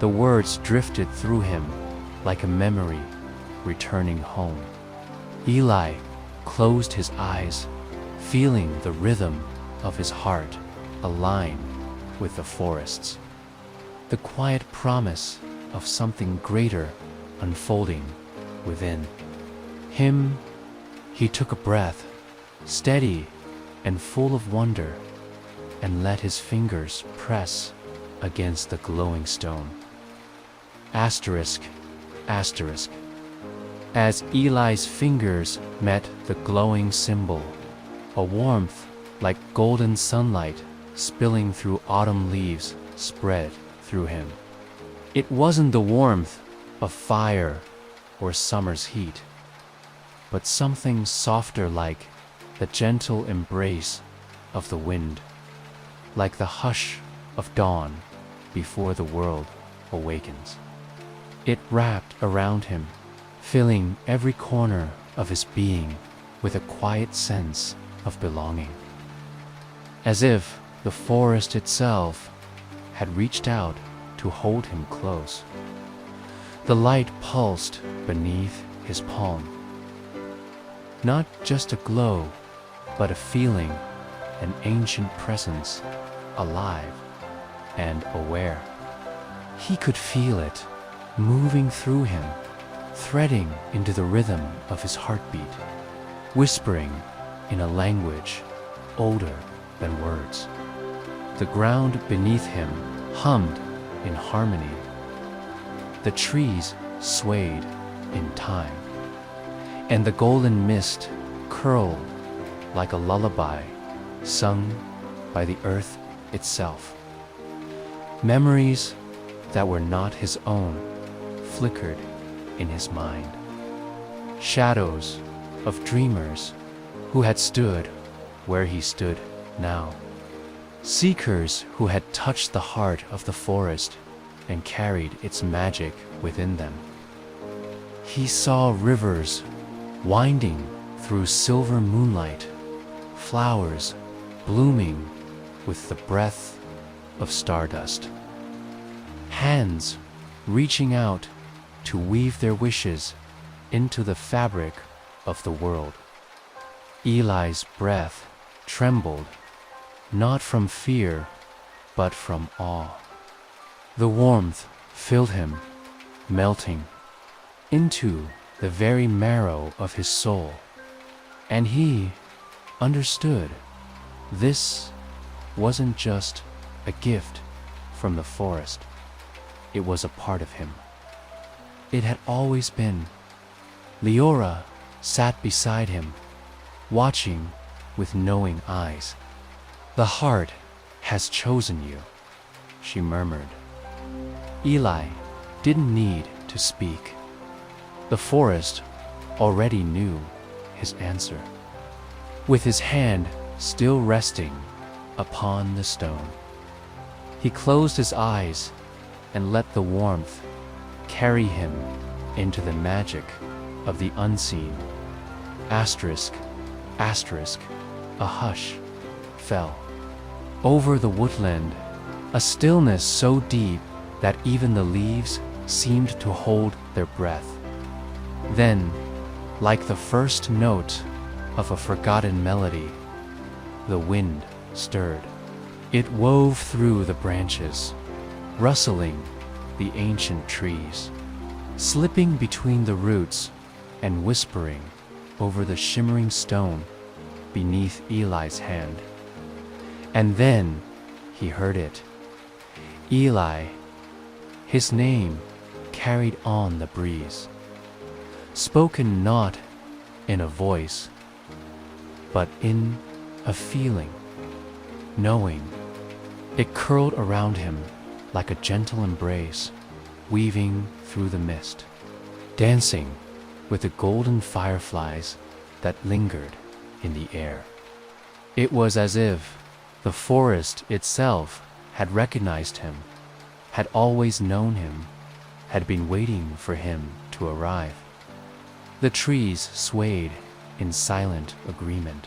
The words drifted through him like a memory returning home. Eli closed his eyes, feeling the rhythm of his heart align with the forest's. The quiet promise of something greater unfolding within him. He took a breath, steady and full of wonder, and let his fingers press against the glowing stone. Asterisk, asterisk. As Eli's fingers met the glowing symbol, a warmth like golden sunlight spilling through autumn leaves spread through him. It wasn't the warmth of fire or summer's heat, but something softer, like the gentle embrace of the wind, like the hush of dawn before the world awakens. It wrapped around him, filling every corner of his being with a quiet sense of belonging, as if the forest itself had reached out to hold him close. The light pulsed beneath his palm. Not just a glow, but a feeling, an ancient presence, alive and aware. He could feel it moving through him, threading into the rhythm of his heartbeat, whispering in a language older than words. The ground beneath him hummed in harmony. The trees swayed in time, and the golden mist curled like a lullaby sung by the earth itself. Memories that were not his own flickered in his mind. Shadows of dreamers who had stood where he stood now. Seekers who had touched the heart of the forest and carried its magic within them. He saw rivers winding through silver moonlight, flowers blooming with the breath of stardust, hands reaching out to weave their wishes into the fabric of the world. Eli's breath trembled, not from fear, but from awe. The warmth filled him, melting into the very marrow of his soul, and he understood this wasn't just a gift from the forest. It was a part of him. It had always been. Leora sat beside him, watching with knowing eyes. "The heart has chosen you," she murmured. Eli didn't need to speak. The forest already knew his answer. With his hand still resting upon the stone, he closed his eyes and let the warmth carry him into the magic of the unseen. Asterisk, asterisk, a hush fell over the woodland, a stillness so deep that even the leaves seemed to hold their breath. Then, like the first note of a forgotten melody, the wind stirred. It wove through the branches, rustling the ancient trees, slipping between the roots and whispering over the shimmering stone beneath Eli's hand. And then he heard it. Eli, his name carried on the breeze, spoken not in a voice, but in a feeling, knowing. It curled around him like a gentle embrace, weaving through the mist, dancing with the golden fireflies that lingered in the air. It was as if the forest itself had recognized him, had always known him, had been waiting for him to arrive. The trees swayed in silent agreement,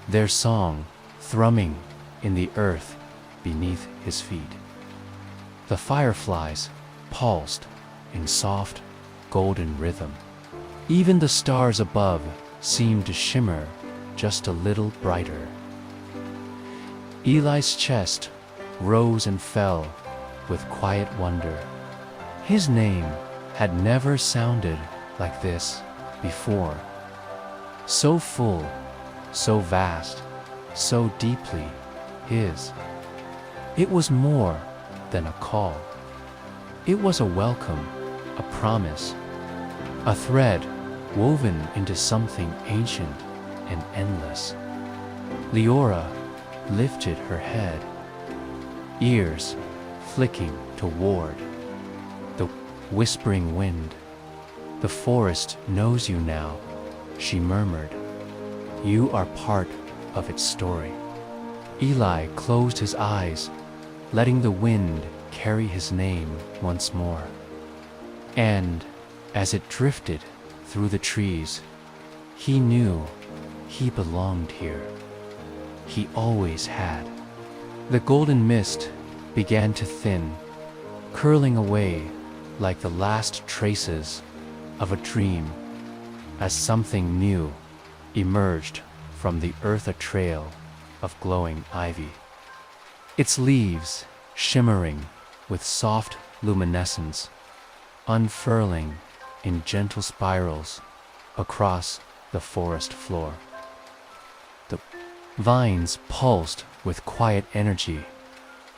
their song thrumming in the earth beneath his feet. The fireflies pulsed in soft, golden rhythm. Even the stars above seemed to shimmer just a little brighter. Eli's chest rose and fell with quiet wonder. His name had never sounded like this before. So full, so vast, so deeply his. It was more than a call. It was a welcome, a promise, a thread woven into something ancient and endless. Leora lifted her head, ears flicking toward the whispering wind. "The forest knows you now," she murmured. "You are part of its story." Eli closed his eyes, letting the wind carry his name once more. And as it drifted through the trees, he knew he belonged here. He always had. The golden mist began to thin, curling away like the last traces of a dream, as something new emerged from the earth, a trail of glowing ivy, its leaves shimmering with soft luminescence, unfurling in gentle spirals across the forest floor. The vines pulsed with quiet energy,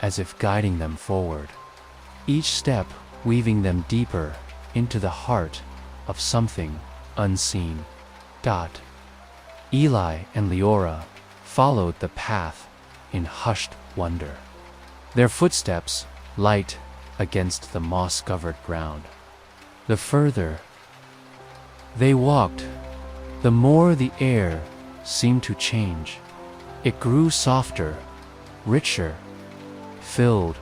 as if guiding them forward, each step weaving them deeper into the heart of something unseen. Eli and Leora followed the path in hushed wonder, their footsteps light against the moss-covered ground. The further they walked, the more the air seemed to change. It grew softer, richer, filled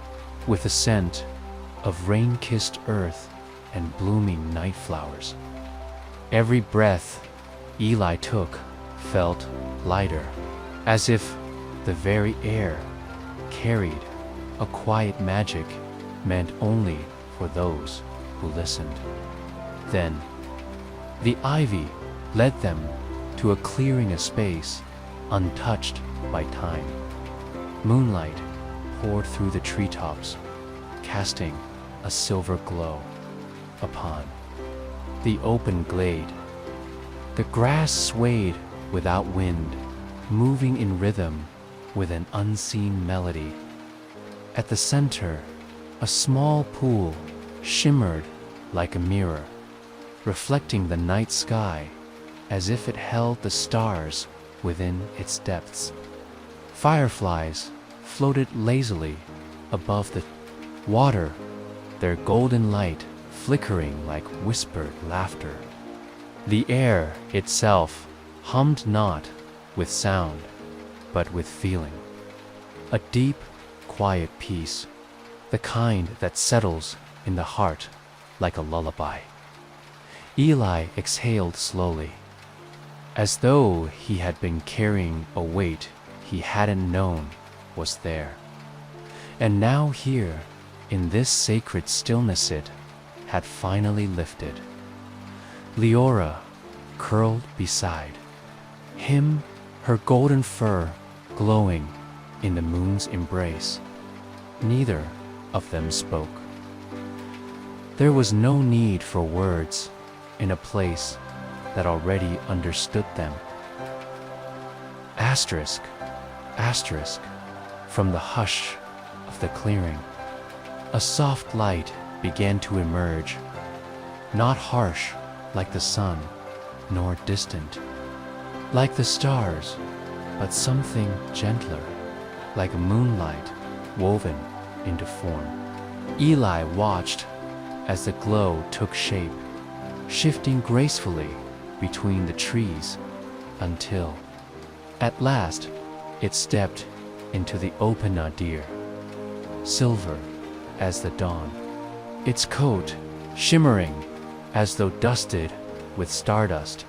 with the scent of rain-kissed earth and blooming night flowers. Every breath Eli took felt lighter, as if the very air carried a quiet magic meant only for those who listened. Then, the ivy led them to a clearing, a space untouched by time. Moonlight poured through the treetops, casting a silver glow upon the open glade. The grass swayed without wind, moving in rhythm with an unseen melody. At the center, a small pool shimmered like a mirror, reflecting the night sky as if it held the stars within its depths. Fireflies floated lazily above the water, their golden light flickering like whispered laughter. The air itself hummed not with sound, but with feeling. A deep, quiet peace, the kind that settles in the heart like a lullaby. Eli exhaled slowly, as though he had been carrying a weight he hadn't known was there. And now here, in this sacred stillness, it had finally lifted. Leora curled beside him, her golden fur glowing in the moon's embrace. Neither of them spoke. There was no need for words in a place that already understood them. Asterisk, asterisk, from the hush of the clearing, a soft light began to emerge, not harsh like the sun, nor distant like the stars, but something gentler, like moonlight woven into form. Eli watched as the glow took shape, shifting gracefully between the trees until, at last, it stepped into the open nadir, silver as the dawn, its coat shimmering as though dusted with stardust.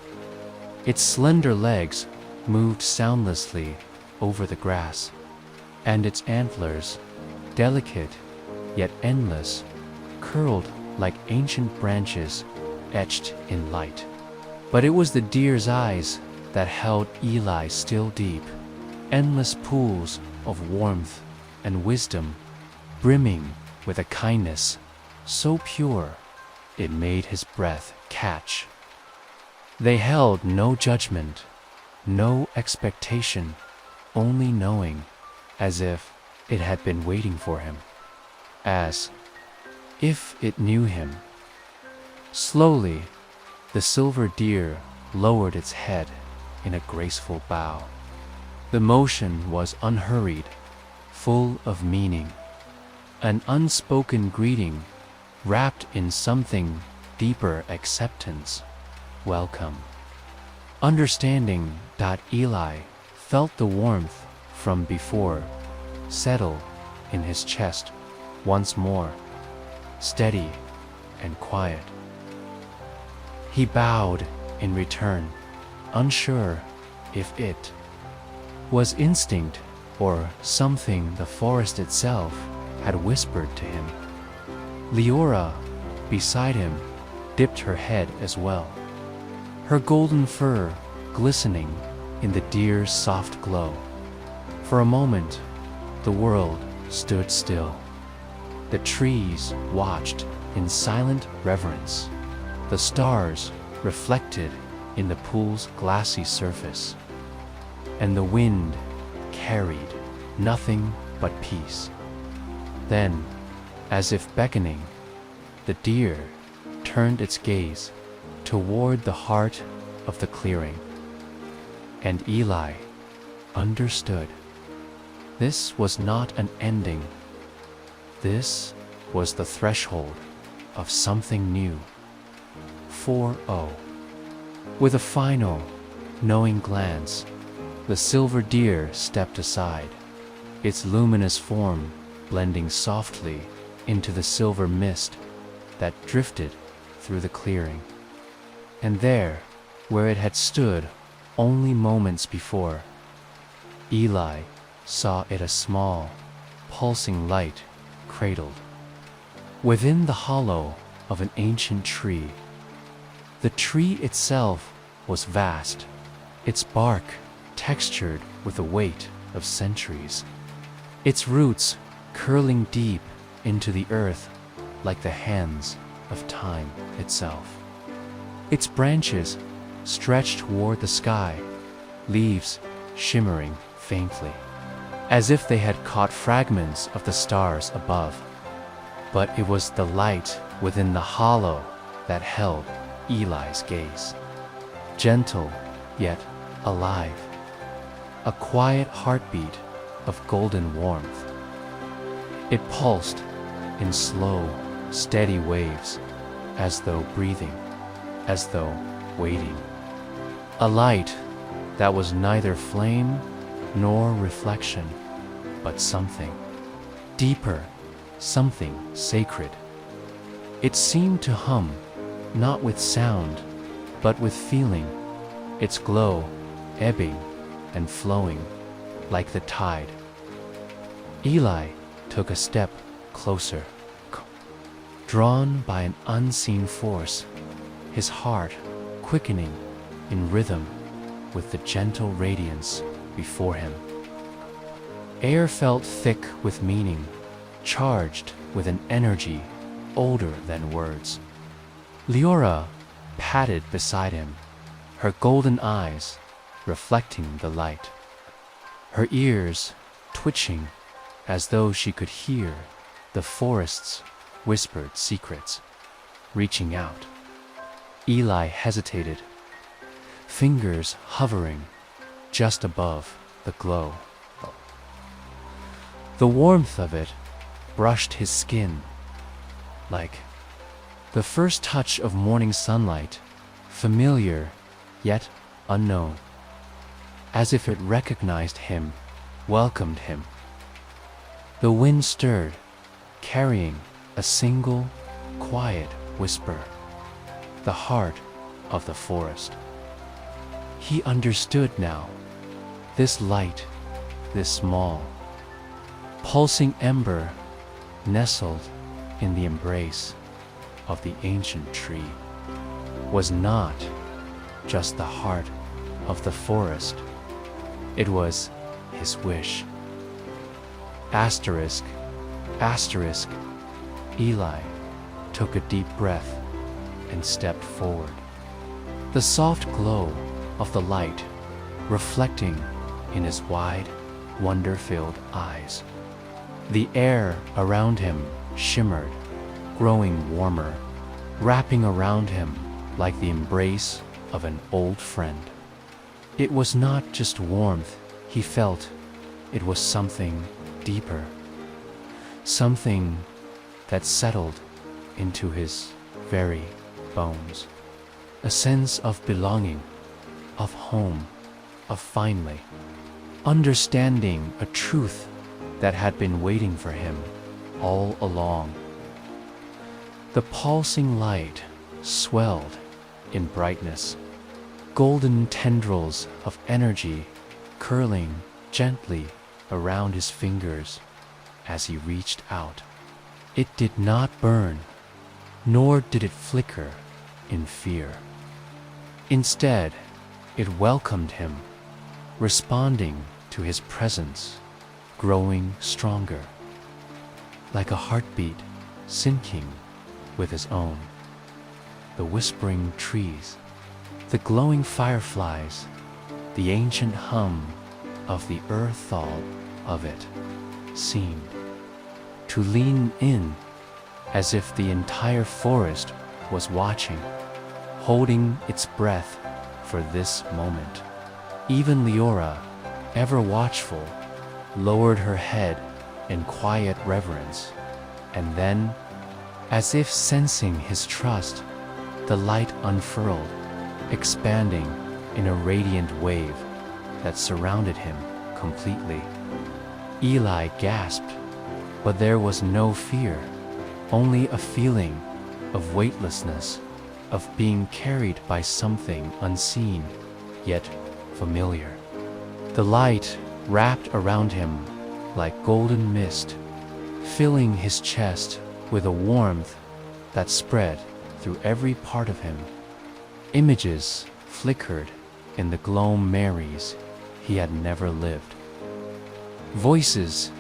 Its slender legs moved soundlessly over the grass, and its antlers, delicate yet endless, curled like ancient branches etched in light. But it was the deer's eyes that held Eli still deep, endless pools of warmth and wisdom, brimming with a kindness so pure it made his breath catch. They held no judgment, no expectation, only knowing, as if it had been waiting for him, as if it knew him. Slowly, the silver deer lowered its head in a graceful bow. The motion was unhurried, full of meaning, an unspoken greeting wrapped in something deeper acceptance, welcome. Understanding that Eli felt the warmth from before settle in his chest once more, steady and quiet. He bowed in return, unsure if it was instinct or something the forest itself had whispered to him. Leora, beside him, dipped her head as well, her golden fur glistening in the deer's soft glow. For a moment, the world stood still. The trees watched in silent reverence, the stars reflected in the pool's glassy surface, and the wind carried nothing but peace. Then, as if beckoning, the deer turned its gaze toward the heart of the clearing, and Eli understood. This was not an ending. This was the threshold of something new. 4-0. With a final, knowing glance, the silver deer stepped aside, its luminous form blending softly into the silver mist that drifted through the clearing. And there, where it had stood only moments before, Eli saw it a small, pulsing light cradled within the hollow of an ancient tree. The tree itself was vast, its bark textured with the weight of centuries, its roots curling deep into the earth like the hands of time itself. Its branches stretched toward the sky, leaves shimmering faintly, as if they had caught fragments of the stars above. But it was the light within the hollow that held Eli's gaze, gentle yet alive, a quiet heartbeat of golden warmth. It pulsed in slow, steady waves, as though breathing, as though waiting. A light that was neither flame nor reflection, but something deeper, something sacred. It seemed to hum, not with sound, but with feeling, its glow ebbing and flowing like the tide. Eli took a step closer, drawn by an unseen force, his heart quickening in rhythm with the gentle radiance before him. Air felt thick with meaning, charged with an energy older than words. Leora padded beside him, her golden eyes reflecting the light, her ears twitching as though she could hear the forest's whispered secrets, reaching out. Eli hesitated, fingers hovering just above the glow. The warmth of it brushed his skin like the first touch of morning sunlight, familiar yet unknown, as if it recognized him, welcomed him. The wind stirred, carrying a single, quiet whisper, the heart of the forest. He understood now, this light, this small, pulsing ember nestled in the embrace of the ancient tree, was not just the heart of the forest, it was his wish. Asterisk, asterisk, Eli took a deep breath and stepped forward. The soft glow of the light reflecting in his wide, wonder-filled eyes. The air around him shimmered, growing warmer, wrapping around him like the embrace of an old friend. It was not just warmth he felt, it was something deeper, something that settled into his very bones. A sense of belonging, of home, of finally understanding a truth that had been waiting for him all along. The pulsing light swelled in brightness, golden tendrils of energy curling gently around his fingers as he reached out. It did not burn, nor did it flicker in fear. Instead, it welcomed him, responding to his presence, growing stronger, like a heartbeat syncing with his own. The whispering trees, the glowing fireflies, the ancient hum of the earthal of it seemed to lean in as if the entire forest was watching, holding its breath for this moment. Even Leora, ever watchful, lowered her head in quiet reverence, and then, as if sensing his trust, the light unfurled, expanding in a radiant wave that surrounded him completely. Eli gasped, but there was no fear, only a feeling of weightlessness, of being carried by something unseen, yet familiar. The light wrapped around him like golden mist, filling his chest with a warmth that spread through every part of him. Images flickered in the gloam memories he had never lived. Voices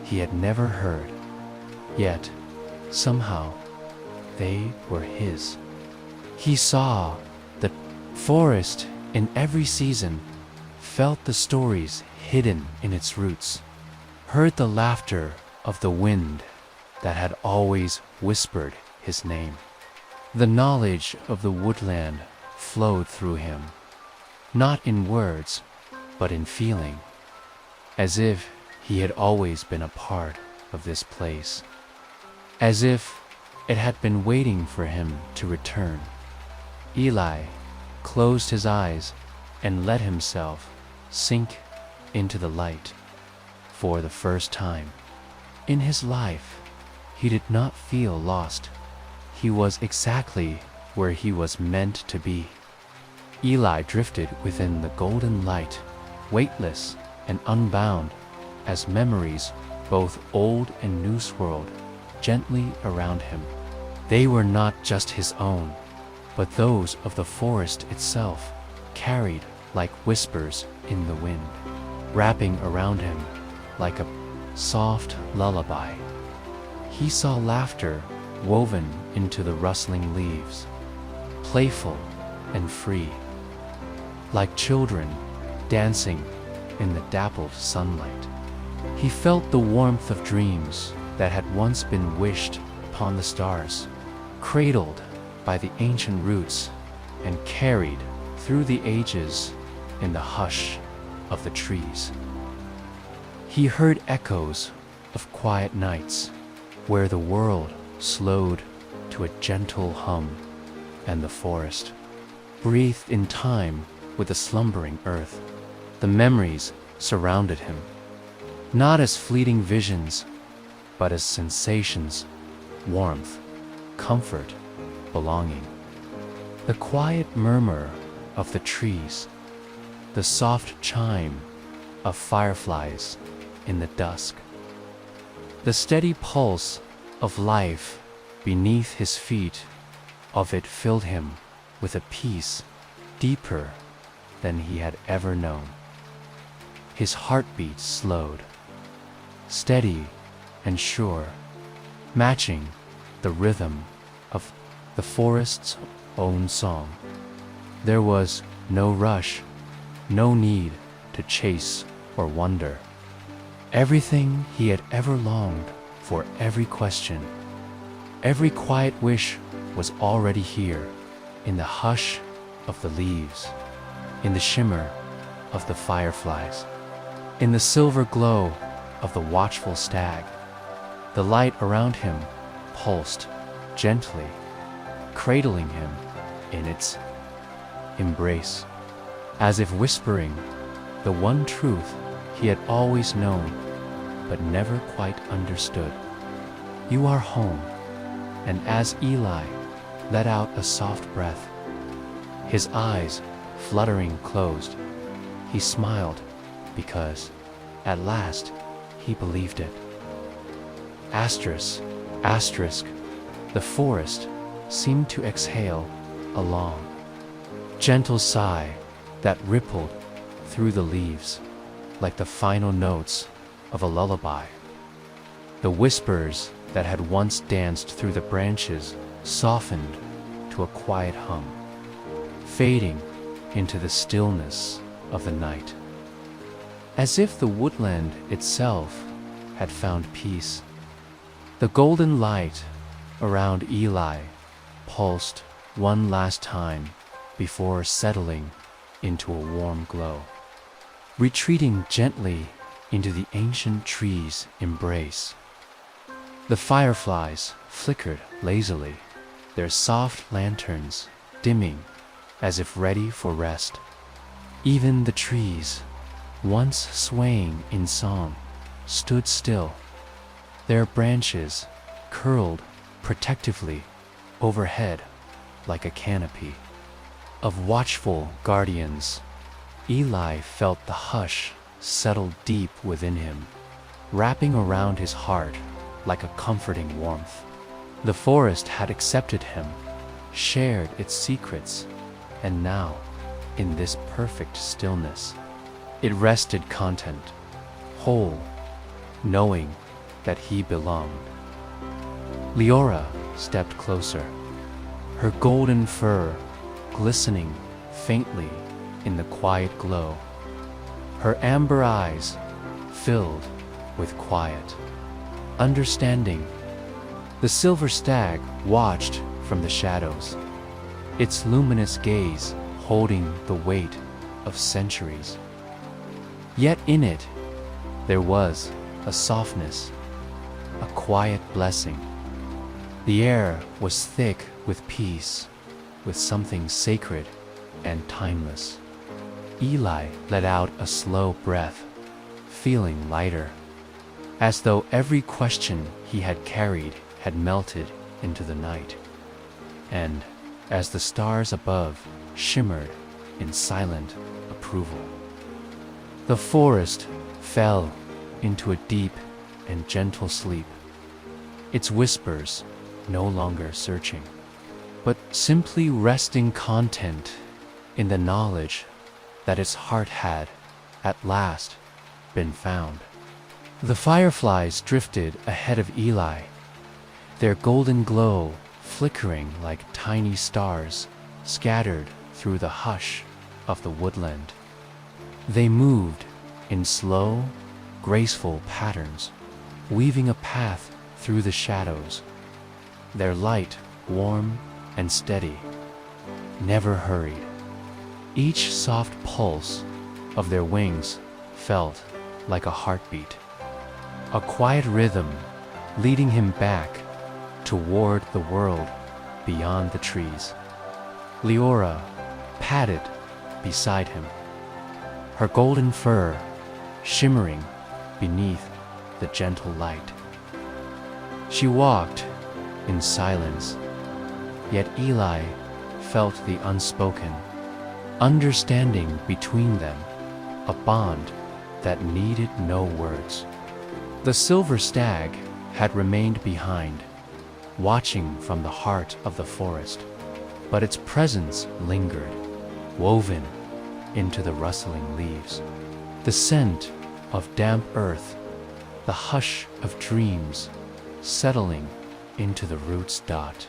he had never heard, yet somehow they were his. He saw the forest in every season, felt the stories hidden in its roots, heard the laughter of the wind that had always whispered his name. The knowledge of the woodland flowed through him, not in words, but in feeling, as if he had always been a part of this place, as if it had been waiting for him to return. Eli closed his eyes and let himself sink into the light. For the first time in his life, he did not feel lost. He was exactly where he was meant to be. Eli drifted within the golden light, weightless and unbound, as memories, both old and new, swirled gently around him. They were not just his own, but those of the forest itself, carried like whispers in the wind, wrapping around him like a soft lullaby. He saw laughter woven into the rustling leaves, playful and free, like children dancing in the dappled sunlight. He felt the warmth of dreams that had once been wished upon the stars, cradled by the ancient roots and carried through the ages in the hush of the trees. He heard echoes of quiet nights where the world slowed to a gentle hum and the forest breathed in time with the slumbering earth. The memories surrounded him, not as fleeting visions, but as sensations, warmth, comfort, belonging. The quiet murmur of the trees, the soft chime of fireflies in the dusk, the steady pulse of life beneath his feet, of it filled him with a peace deeper than he had ever known. His heartbeat slowed, steady and sure, matching the rhythm of the forest's own song. There was no rush, no need to chase or wonder. Everything he had ever longed for, every question, every quiet wish was already here, in the hush of the leaves, in the shimmer of the fireflies, in the silver glow of the watchful stag. The light around him pulsed gently, cradling him in its embrace, as if whispering the one truth he had always known but never quite understood. You are home. And as Eli let out a soft breath, his eyes fluttering closed, he smiled because at last he believed it. Asterisk, asterisk, the forest seemed to exhale a long, gentle sigh that rippled through the leaves like the final notes of a lullaby. The whispers that had once danced through the branches softened to a quiet hum, fading into the stillness of the night, as if the woodland itself had found peace. The golden light around Eli pulsed one last time before settling into a warm glow, retreating gently into the ancient tree's embrace. The fireflies flickered lazily, their soft lanterns dimming as if ready for rest. Even the trees, once swaying in song, stood still, their branches curled protectively overhead like a canopy of watchful guardians. Eli felt the hush settle deep within him, wrapping around his heart like a comforting warmth. The forest had accepted him, shared its secrets, and now, in this perfect stillness, it rested content, whole, knowing that he belonged. Leora stepped closer, her golden fur glistening faintly in the quiet glow, her amber eyes filled with quiet understanding. The silver stag watched from the shadows, its luminous gaze holding the weight of centuries. Yet in it, there was a softness, a quiet blessing. The air was thick with peace, with something sacred and timeless. Eli let out a slow breath, feeling lighter, as though every question he had carried had melted into the night. And as the stars above shimmered in silent approval, the forest fell into a deep and gentle sleep, its whispers no longer searching, but simply resting content in the knowledge that its heart had, at last, been found. The fireflies drifted ahead of Eli, their golden glow flickering like tiny stars scattered through the hush of the woodland. They moved in slow, graceful patterns, weaving a path through the shadows, their light warm and steady, never hurried. Each soft pulse of their wings felt like a heartbeat, a quiet rhythm leading him back toward the world beyond the trees. Leora padded beside him, her golden fur shimmering beneath the gentle light. She walked in silence, yet Eli felt the unspoken understanding between them, a bond that needed no words. The silver stag had remained behind, watching from the heart of the forest, but its presence lingered, woven into the rustling leaves. The scent of damp earth, the hush of dreams settling into the roots dot.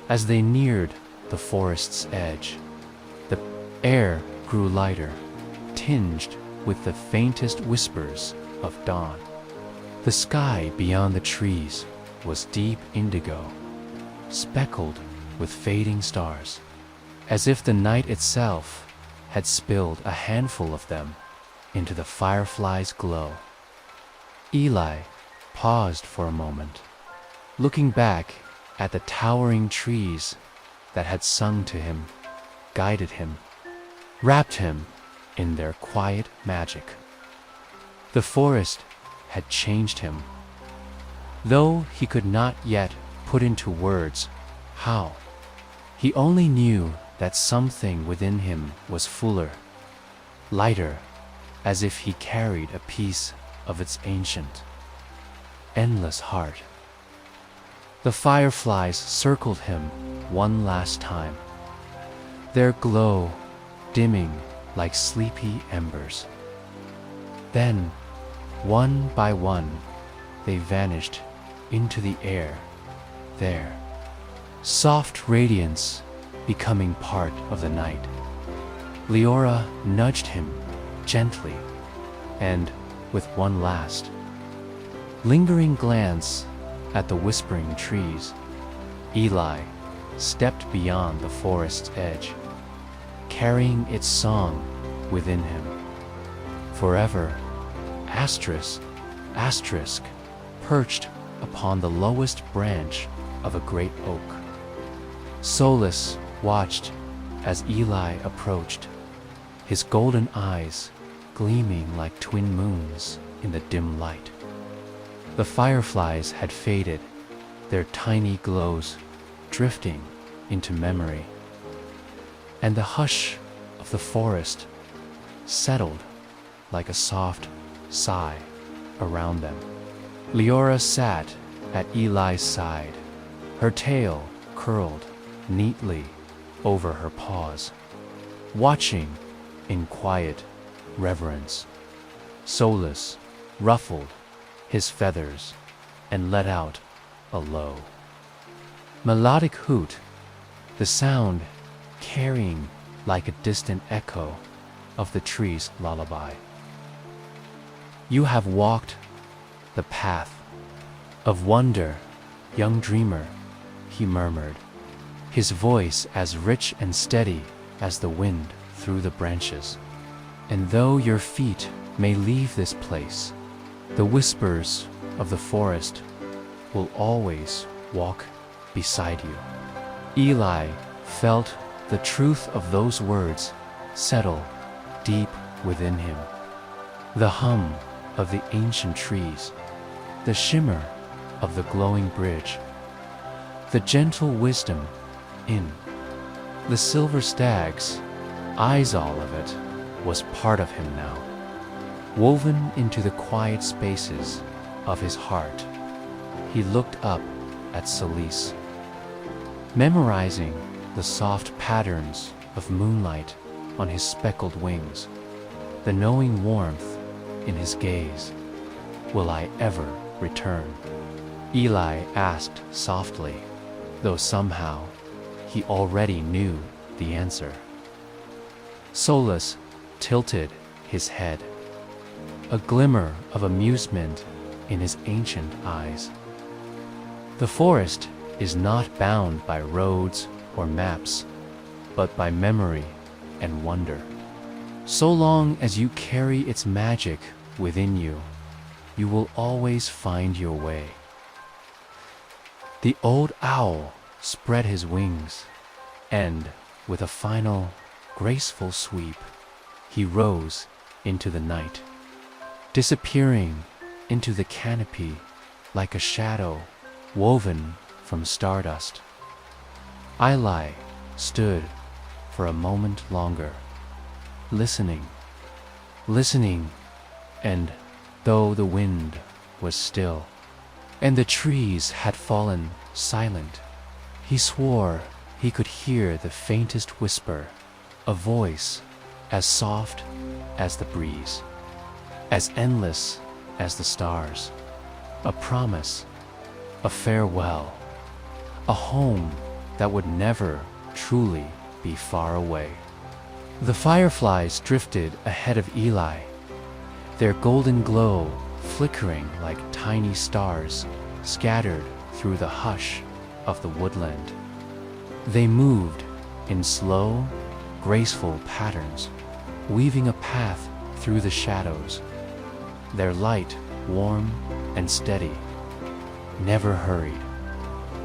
As they neared the forest's edge, the air grew lighter, tinged with the faintest whispers of dawn. The sky beyond the trees was deep indigo, speckled with fading stars, as if the night itself had spilled a handful of them into the fireflies' glow. Eli paused for a moment, looking back at the towering trees that had sung to him, guided him, wrapped him in their quiet magic. The forest had changed him, though he could not yet put into words how. He only knew that something within him was fuller, lighter, as if he carried a piece of its ancient, endless heart. The fireflies circled him one last time, their glow dimming like sleepy embers. Then, one by one, they vanished into the air, their soft radiance becoming part of the night. Leora nudged him gently, and with one last, lingering glance at the whispering trees, Eli stepped beyond the forest's edge, carrying its song within him. Forever, asterisk, asterisk, perched upon the lowest branch of a great oak. Solus watched as Eli approached, his golden eyes gleaming like twin moons in the dim light. The fireflies had faded, their tiny glows drifting into memory, and the hush of the forest settled like a soft sigh around them. Leora sat at Eli's side, her tail curled neatly over her paws, watching in quiet reverence. Solus ruffled his feathers and let out a low, melodic hoot, the sound carrying like a distant echo of the tree's lullaby. You have walked the path of wonder, young dreamer, he murmured, his voice as rich and steady as the wind through the branches. And though your feet may leave this place, the whispers of the forest will always walk beside you. Eli felt the truth of those words settle deep within him. The hum of the ancient trees, the shimmer of the glowing bridge, the gentle wisdom in the silver stag's eyes, all of it was part of him now, woven into the quiet spaces of his heart. He looked up at Celise, memorizing the soft patterns of moonlight on his speckled wings, the knowing warmth in his gaze. will I ever return? Eli asked softly, though somehow he already knew the answer. Solus tilted his head, a glimmer of amusement in his ancient eyes. The forest is not bound by roads or maps, but by memory and wonder. So long as you carry its magic within you, you will always find your way. The old owl spread his wings, and with a final, graceful sweep, he rose into the night, disappearing into the canopy like a shadow woven from stardust. Eli stood for a moment longer, listening, and though the wind was still, and the trees had fallen silent, he swore he could hear the faintest whisper, a voice as soft as the breeze, as endless as the stars, a promise, a farewell, a home that would never truly be far away. The fireflies drifted ahead of Eli, their golden glow flickering like tiny stars scattered through the hush of the woodland. They moved in slow, graceful patterns, weaving a path through the shadows, their light warm and steady, never hurried.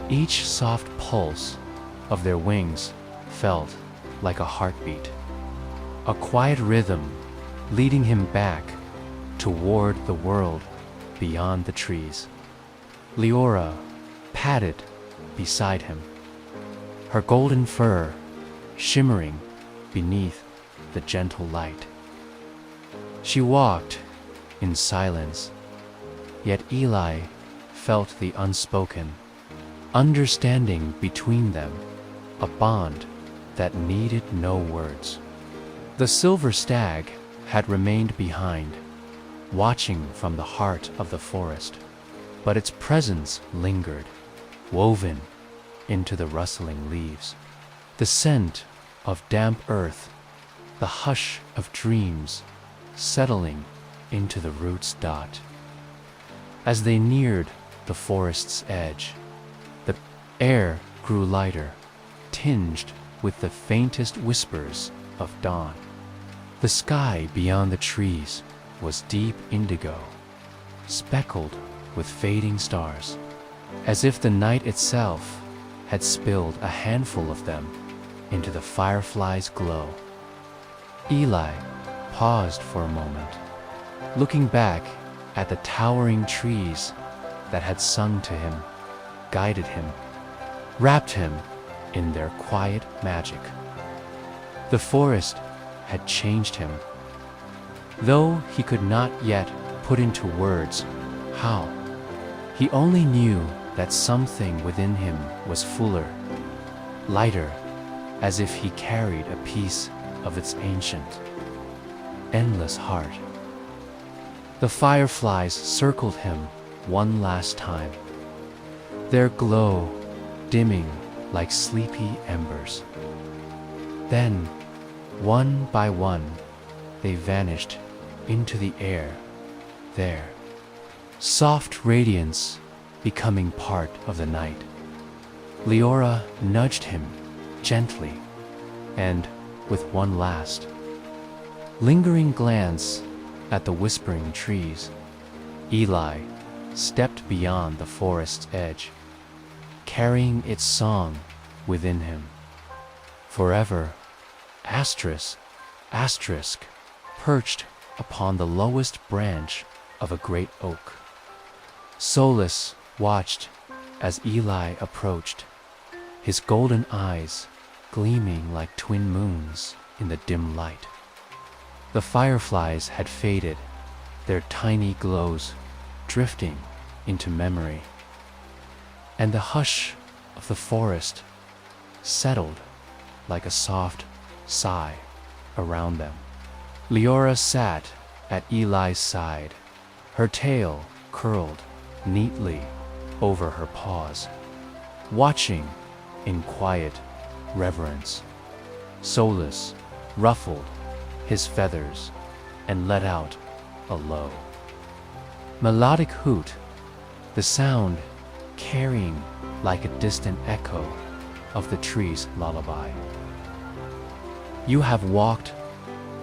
Each soft pulse of their wings felt like a heartbeat, a quiet rhythm leading him back toward the world beyond the trees. Leora padded beside him, her golden fur shimmering beneath the gentle light. She walked in silence, yet Eli felt the unspoken understanding between them, a bond that needed no words. The silver stag had remained behind, watching from the heart of the forest, but its presence lingered, woven into the rustling leaves. The scent of damp earth, the hush of dreams settling into the roots dot. As they neared the forest's edge, the air grew lighter, tinged with the faintest whispers of dawn. The sky beyond the trees was deep indigo, speckled with fading stars, as if the night itself had spilled a handful of them into the fireflies' glow. Eli paused for a moment, looking back at the towering trees that had sung to him, guided him, wrapped him in their quiet magic. The forest had changed him, though he could not yet put into words how. He only knew that something within him was fuller, lighter, as if he carried a piece of its ancient, endless heart. The fireflies circled him one last time, their glow dimming like sleepy embers. Then, one by one, they vanished into the air, their soft radiance becoming part of the night. Leora nudged him gently, and with one last, lingering glance at the whispering trees, Eli stepped beyond the forest's edge, carrying its song within him. Forever, asterisk, perched upon the lowest branch of a great oak. Solus watched as Eli approached, his golden eyes gleaming like twin moons in the dim light. The fireflies had faded, their tiny glows drifting into memory, and the hush of the forest settled like a soft sigh around them. Leora sat at Eli's side, her tail curled neatly over her paws, watching in quiet reverence. Solus ruffled his feathers and let out a low, melodic hoot, the sound carrying like a distant echo of the tree's lullaby. You have walked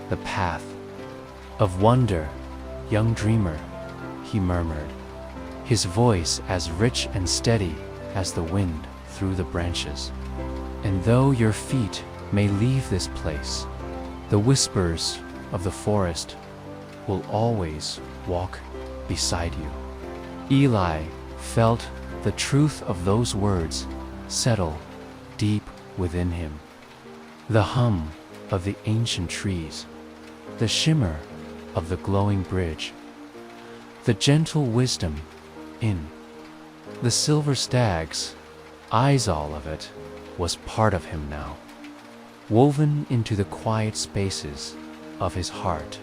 the path of wonder, young dreamer, he murmured, his voice as rich and steady as the wind through the branches. And though your feet may leave this place, the whispers of the forest will always walk beside you. Eli felt the truth of those words settle deep within him. The hum of the ancient trees, the shimmer of the glowing bridge, the gentle wisdom in the silver stag's eyes, all of it was part of him now, woven into the quiet spaces of his heart.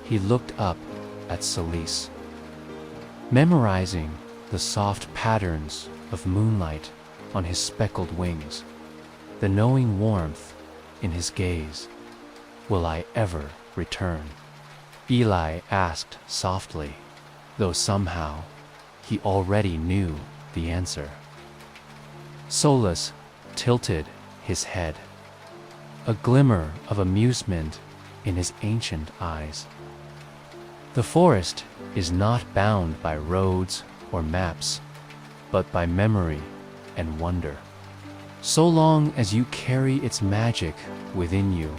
He looked up at Celise, memorizing the soft patterns of moonlight on his speckled wings, the knowing warmth in his gaze. Will I ever return? Eli asked softly, though somehow he already knew the answer. Solus tilted his head, a glimmer of amusement in his ancient eyes. The forest is not bound by roads or maps, but by memory and wonder. So long as you carry its magic within you,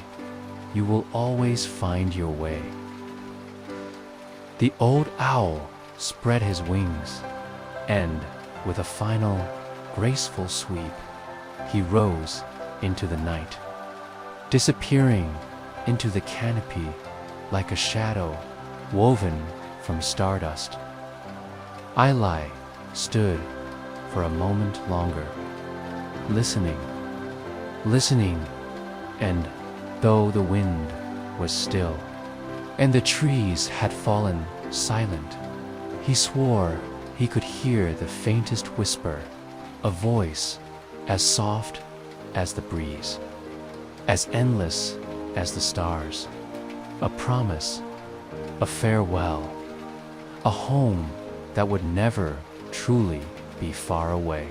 you will always find your way. The old owl spread his wings, and with a final, graceful sweep, he rose into the night, disappearing into the canopy like a shadow woven from stardust. Eli stood for a moment longer, listening, and though the wind was still, and the trees had fallen silent, he swore he could hear the faintest whisper, a voice as soft as the breeze, as endless as the stars, a promise, a farewell, a home that would never truly be far away.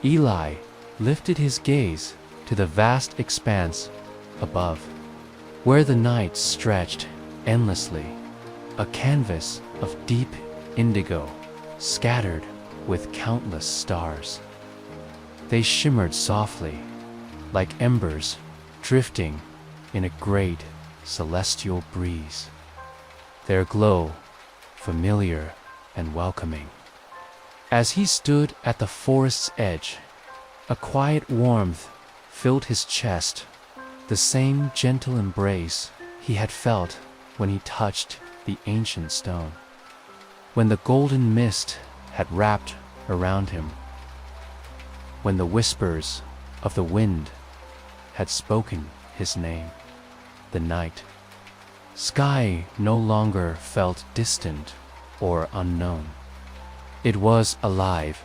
Eli lifted his gaze to the vast expanse above, where the night stretched endlessly, a canvas of deep indigo scattered with countless stars. They shimmered softly, like embers drifting in a great celestial breeze, their glow familiar and welcoming. As he stood at the forest's edge, a quiet warmth filled his chest, the same gentle embrace he had felt when he touched the ancient stone, when the golden mist had wrapped around him, when the whispers of the wind had spoken his name. The night sky no longer felt distant or unknown. It was alive,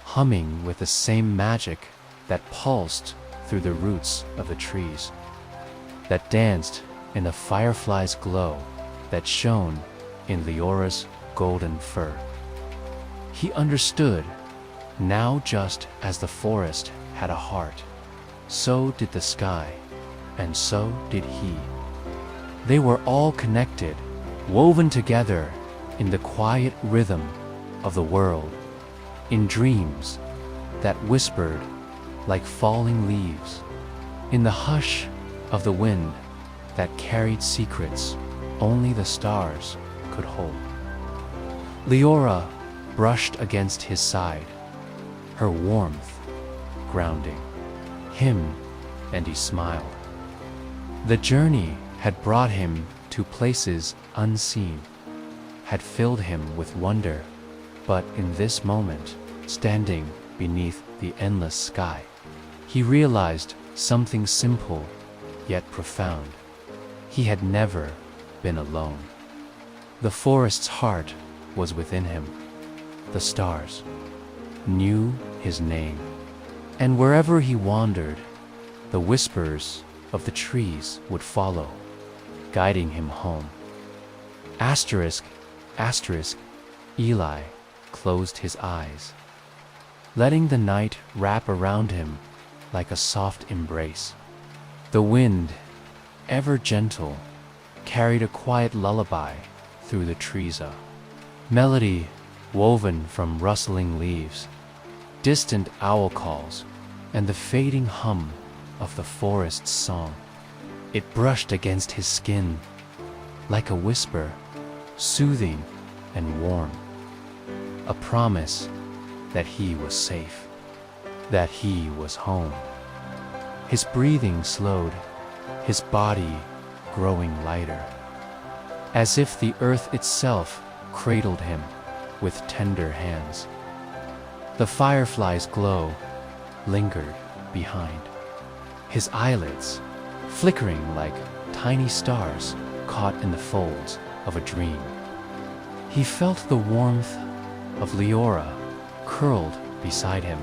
humming with the same magic that pulsed through the roots of the trees, that danced in the fireflies' glow, that shone in Leora's golden fur. He understood, now just as the forest had a heart, so did the sky, and so did he. They were all connected, woven together in the quiet rhythm of the world, in dreams that whispered like falling leaves, in the hush of the wind that carried secrets only the stars could hold. Leora brushed against his side, her warmth grounding him, and he smiled. The journey had brought him to places unseen, had filled him with wonder, but in this moment, standing beneath the endless sky, he realized something simple yet profound. He had never been alone. The forest's heart was within him. The stars knew his name, and wherever he wandered, the whispers of the trees would follow, guiding him home. Asterisk, asterisk, Eli closed his eyes, letting the night wrap around him like a soft embrace. The wind, ever gentle, carried a quiet lullaby through the trees, a melody woven from rustling leaves, distant owl calls, and the fading hum of the forest's song. It brushed against his skin like a whisper, soothing and warm, a promise that he was safe, that he was home. His breathing slowed, his body growing lighter, as if the earth itself cradled him with tender hands. The fireflies' glow lingered behind, his eyelids flickering like tiny stars caught in the folds of a dream. He felt the warmth of Leora curled beside him,